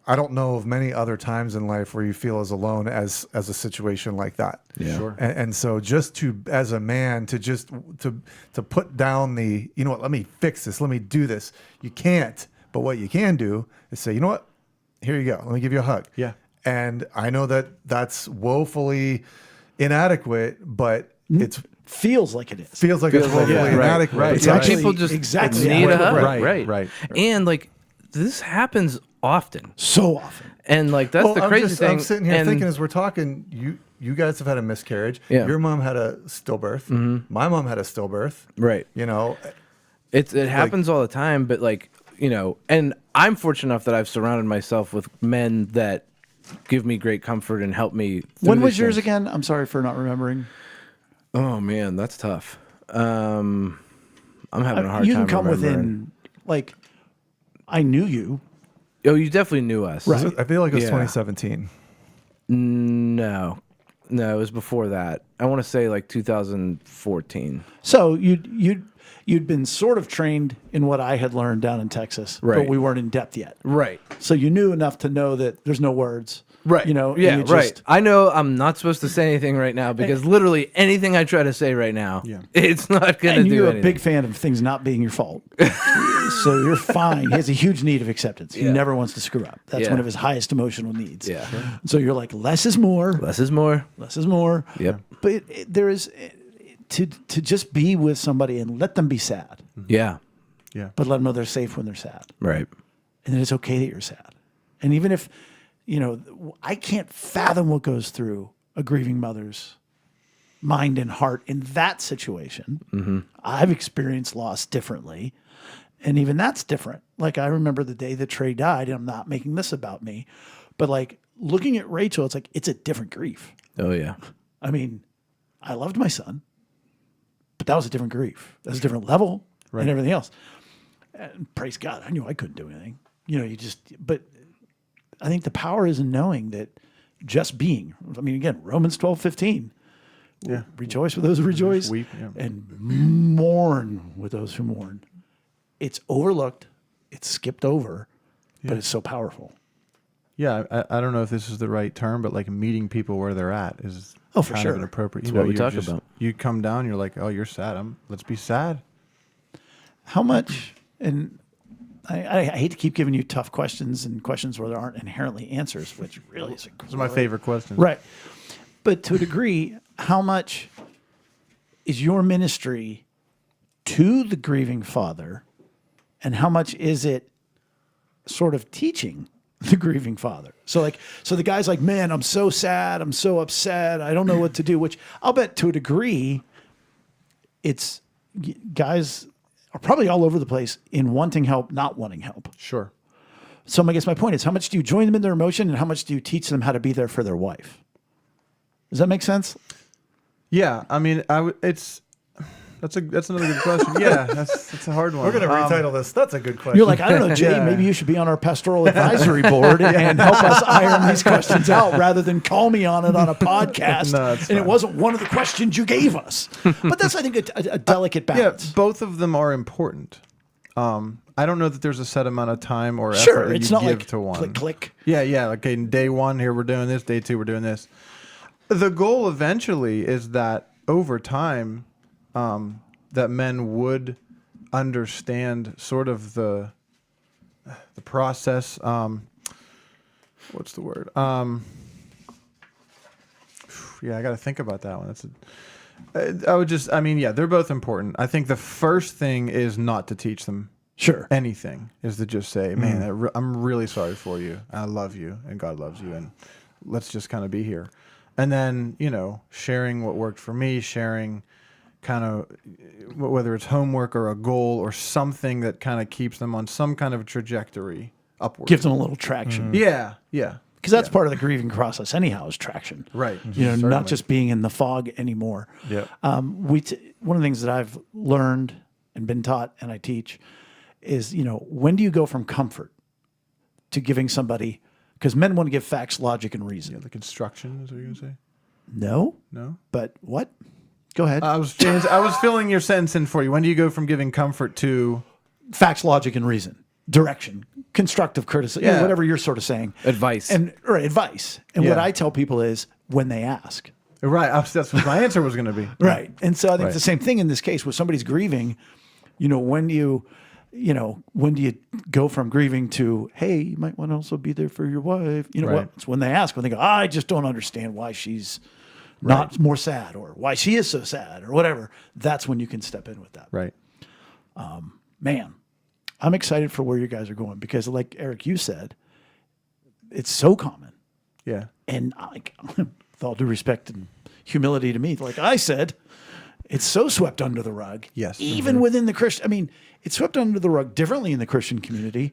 I don't know of many other times in life where you feel as alone as a situation like that. Yeah. Sure. And so just to, as a man, to put down the, you know what, let me fix this, let me do this. You can't. But what you can do is say, you know what, here you go. Let me give you a hug. Yeah. And I know that that's woefully inadequate, but it's feels like it is. feels like it's woefully inadequate. right. It's Some actually people just exactly need a hug, Right. And like this happens often, so often. and like that's the crazy thing. I'm sitting here and thinking as we're talking, you guys have had a miscarriage. Yeah. Your mom had a stillbirth. My mom had a stillbirth. right, You know, it happens all the time. But like and I'm fortunate enough that I've surrounded myself with men that give me great comfort and help me. When through was these yours things. again? I'm sorry for not remembering. Oh man, that's tough. I'm having a hard You time. can come remembering. within, like, I knew you. Oh, you definitely knew us. Right. I feel like it was Yeah. 2017. No, it was before that. I want to say like 2014. So you'd been sort of trained in what I had learned down in Texas, but Right. we weren't in depth yet. Right. So you knew enough to know that there's no words. Right. You know, and Yeah. you Right. just- I know I'm not supposed to say anything right now because literally anything I try to say right now, it's not going to And do you're anything. a big fan of things not being your fault. So you're fine. He has a huge need of acceptance. He Yeah. never wants to screw up. That's Yeah. one of his highest emotional needs. Yeah. So you're like, less is more. Less is more. Less is more. Yep. But there is to just be with somebody and let them be sad, Yeah. Yeah. but let them know they're safe when they're sad. Right. And that it's okay that you're sad. And even if, I can't fathom what goes through a grieving mother's mind and heart in that situation. Mm-hmm. I've experienced loss differently. And even that's different. Like I remember the day that Trey died, and I'm not making this about me, but like looking at Rachel, it's like, it's a different grief. Oh yeah. I mean, I loved my son, but that was a different grief. That was a different level and everything else. And praise God, I knew I couldn't do anything. But I think the power is in knowing that just being. I mean, again, Romans 12:15. Yeah. Rejoice with those who rejoice, Weep, yeah. and mourn with those who mourn. It's overlooked, it's skipped over, but it's so powerful. Yeah, I don't know if this is the right term, but like meeting people where they're at is Oh, for kind sure. of inappropriate. That's what we you're talk about. You come down, you're like, oh, you're sad. Let's be sad. How much, and I hate to keep giving you tough questions and questions where there aren't inherently answers, which really is Those are my favorite questions. Right. But to a degree, how much is your ministry to the grieving father, and how much is it sort of teaching the grieving father? So the guy's like, man, I'm so sad, I'm so upset, I don't know what to do, which I'll bet to a degree it's guys are probably all over the place in wanting help, not wanting help. Sure. So I guess my point is, how much do you join them in their emotion, and how much do you teach them how to be there for their wife? Does that make sense? Yeah, I mean, that's another good question. Yeah, that's a hard one. We're going to retitle this. That's a good question. You're like, I don't know, Jay, Yeah. maybe you should be on our pastoral advisory board and help us iron these questions out rather than call me on it on a podcast. No, that's and it fine. wasn't one of the questions you gave us. But that's, I think, a delicate Yeah, balance. both of them are important. I don't know that there's a set amount of time or effort Sure, that it's you not give like to one. click. Yeah. Like in day one, here we're doing this. Day two, we're doing this. The goal eventually is that over time, that men would understand sort of the process. What's the word? Yeah, I got to think about that one. They're both important. I think the first thing is not to teach them Sure. anything, is to just say, man, I'm really sorry for you. I love you and God loves you. And let's just kind of be here. And then, sharing what worked for me, sharing kind of whether it's homework or a goal or something that kind of keeps them on some kind of trajectory upward. Gives them a little traction. Yeah. Because that's part of the grieving process anyhow, is traction. Right. Not Certainly. just being in the fog anymore. Yeah. One of the things that I've learned and been taught, and I teach, is, when do you go from comfort to giving somebody, because men want to give facts, logic, and reason. Yeah, like instruction is what you're going to say? No, No? but what? Go ahead. I was filling your sentence in for you. When do you go from giving comfort to... Facts, logic, and reason. Direction. Constructive criticism. Yeah. Whatever you're sort of saying. Advice. Advice. And what Yeah. I tell people is, when they ask. Right. That's what my answer was going to be. Right. And so I think Right. it's the same thing in this case with somebody's grieving. When do you go from grieving to, hey, you might want to also be there for your wife? Right. It's when they ask, when they go, I just don't understand why she's not more sad, or why she is so sad, or whatever. That's when you can step in with that. Right. Man, I'm excited for where you guys are going, because like Eric, you said, it's so common. Yeah. And with all due respect and humility to me, like I said, it's so swept under the rug. Yes. Even within the Christian, it's swept under the rug differently in the Christian community,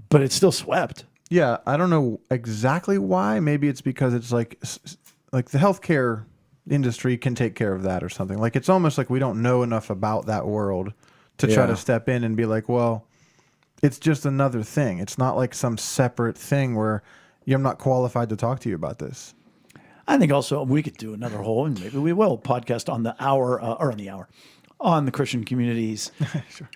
but it's still swept. Yeah. I don't know exactly why. Maybe it's because it's like the healthcare industry can take care of that or something. Like it's almost like we don't know enough about that world to try Yeah. to step in and be like, well, it's just another thing. It's not like some separate thing where I'm not qualified to talk to you about this. I think also we could do another whole, and maybe we will, podcast on the hour, on the Christian communities, Sure.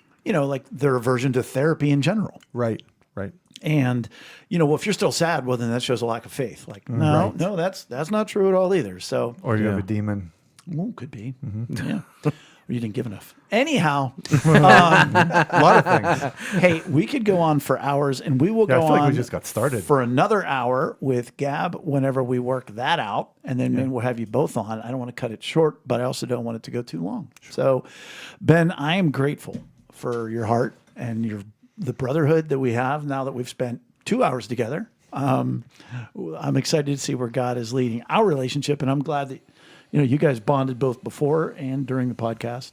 like their aversion to therapy in general. Right. Right. And, if you're still sad, well, then that shows a lack of faith. Like, no, that's not true at all either. So, Or you have a demon. well, could be. Yeah. Or you didn't give enough. Anyhow, A lot of things. hey, we could go on for hours, and we will Yeah, I go feel on like we just got started. for another hour with Gab whenever we work that out. And then maybe we'll have you both on. I don't want to cut it short, but I also don't want it to go too long. So, Ben, I am grateful for your heart and the brotherhood that we have now that we've spent 2 hours together. I'm excited to see where God is leading our relationship, and I'm glad that you guys bonded both before and during the podcast.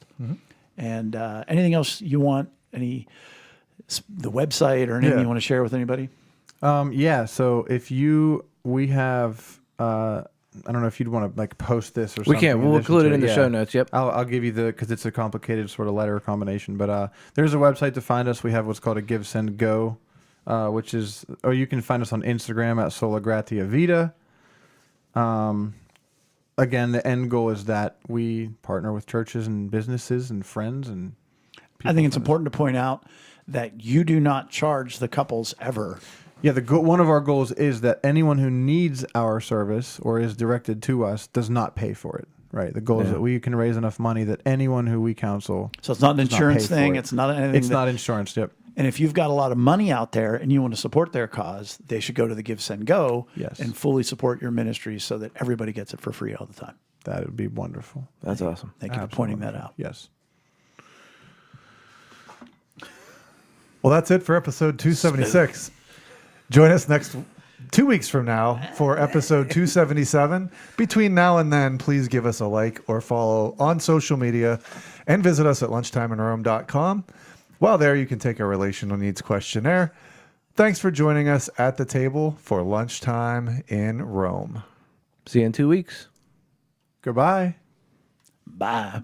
And anything else you want? The website or anything Yeah. you want to share with anybody? Yeah. So we have, I don't know if you'd want to like post this or something. We can. in We'll addition include to it in the yeah. show notes. Yep. I'll give you because it's a complicated sort of letter combination. But there's a website to find us. We have what's called a Give, Send, Go, which is, or you can find us on Instagram at Sola Gratia Vita. Again, the end goal is that we partner with churches and businesses and friends and I think it's important to point out that you do not charge the couples ever. yeah, one of our goals is that anyone who needs our service or is directed to us does not pay for it. Right. The goal is that we can raise enough money that anyone who we counsel. So it's not an does not insurance pay for thing. it. It's not anything. It's not insurance. Yep. And if you've got a lot of money out there and you want to support their cause, they should go to the Give, Send, Go Yes. and fully support your ministry so that everybody gets it for free all the time. That would be wonderful. That's awesome. Thank you for pointing that out. Yes. Well, that's it for episode 276. Join us next 2 weeks from now for episode 277. Between now and then, please give us a like or follow on social media and visit us at lunchtimeinrome.com. While there, you can take our relational needs questionnaire. Thanks for joining us at the table for Lunchtime in Rome. See you in 2 weeks. Goodbye. Bye.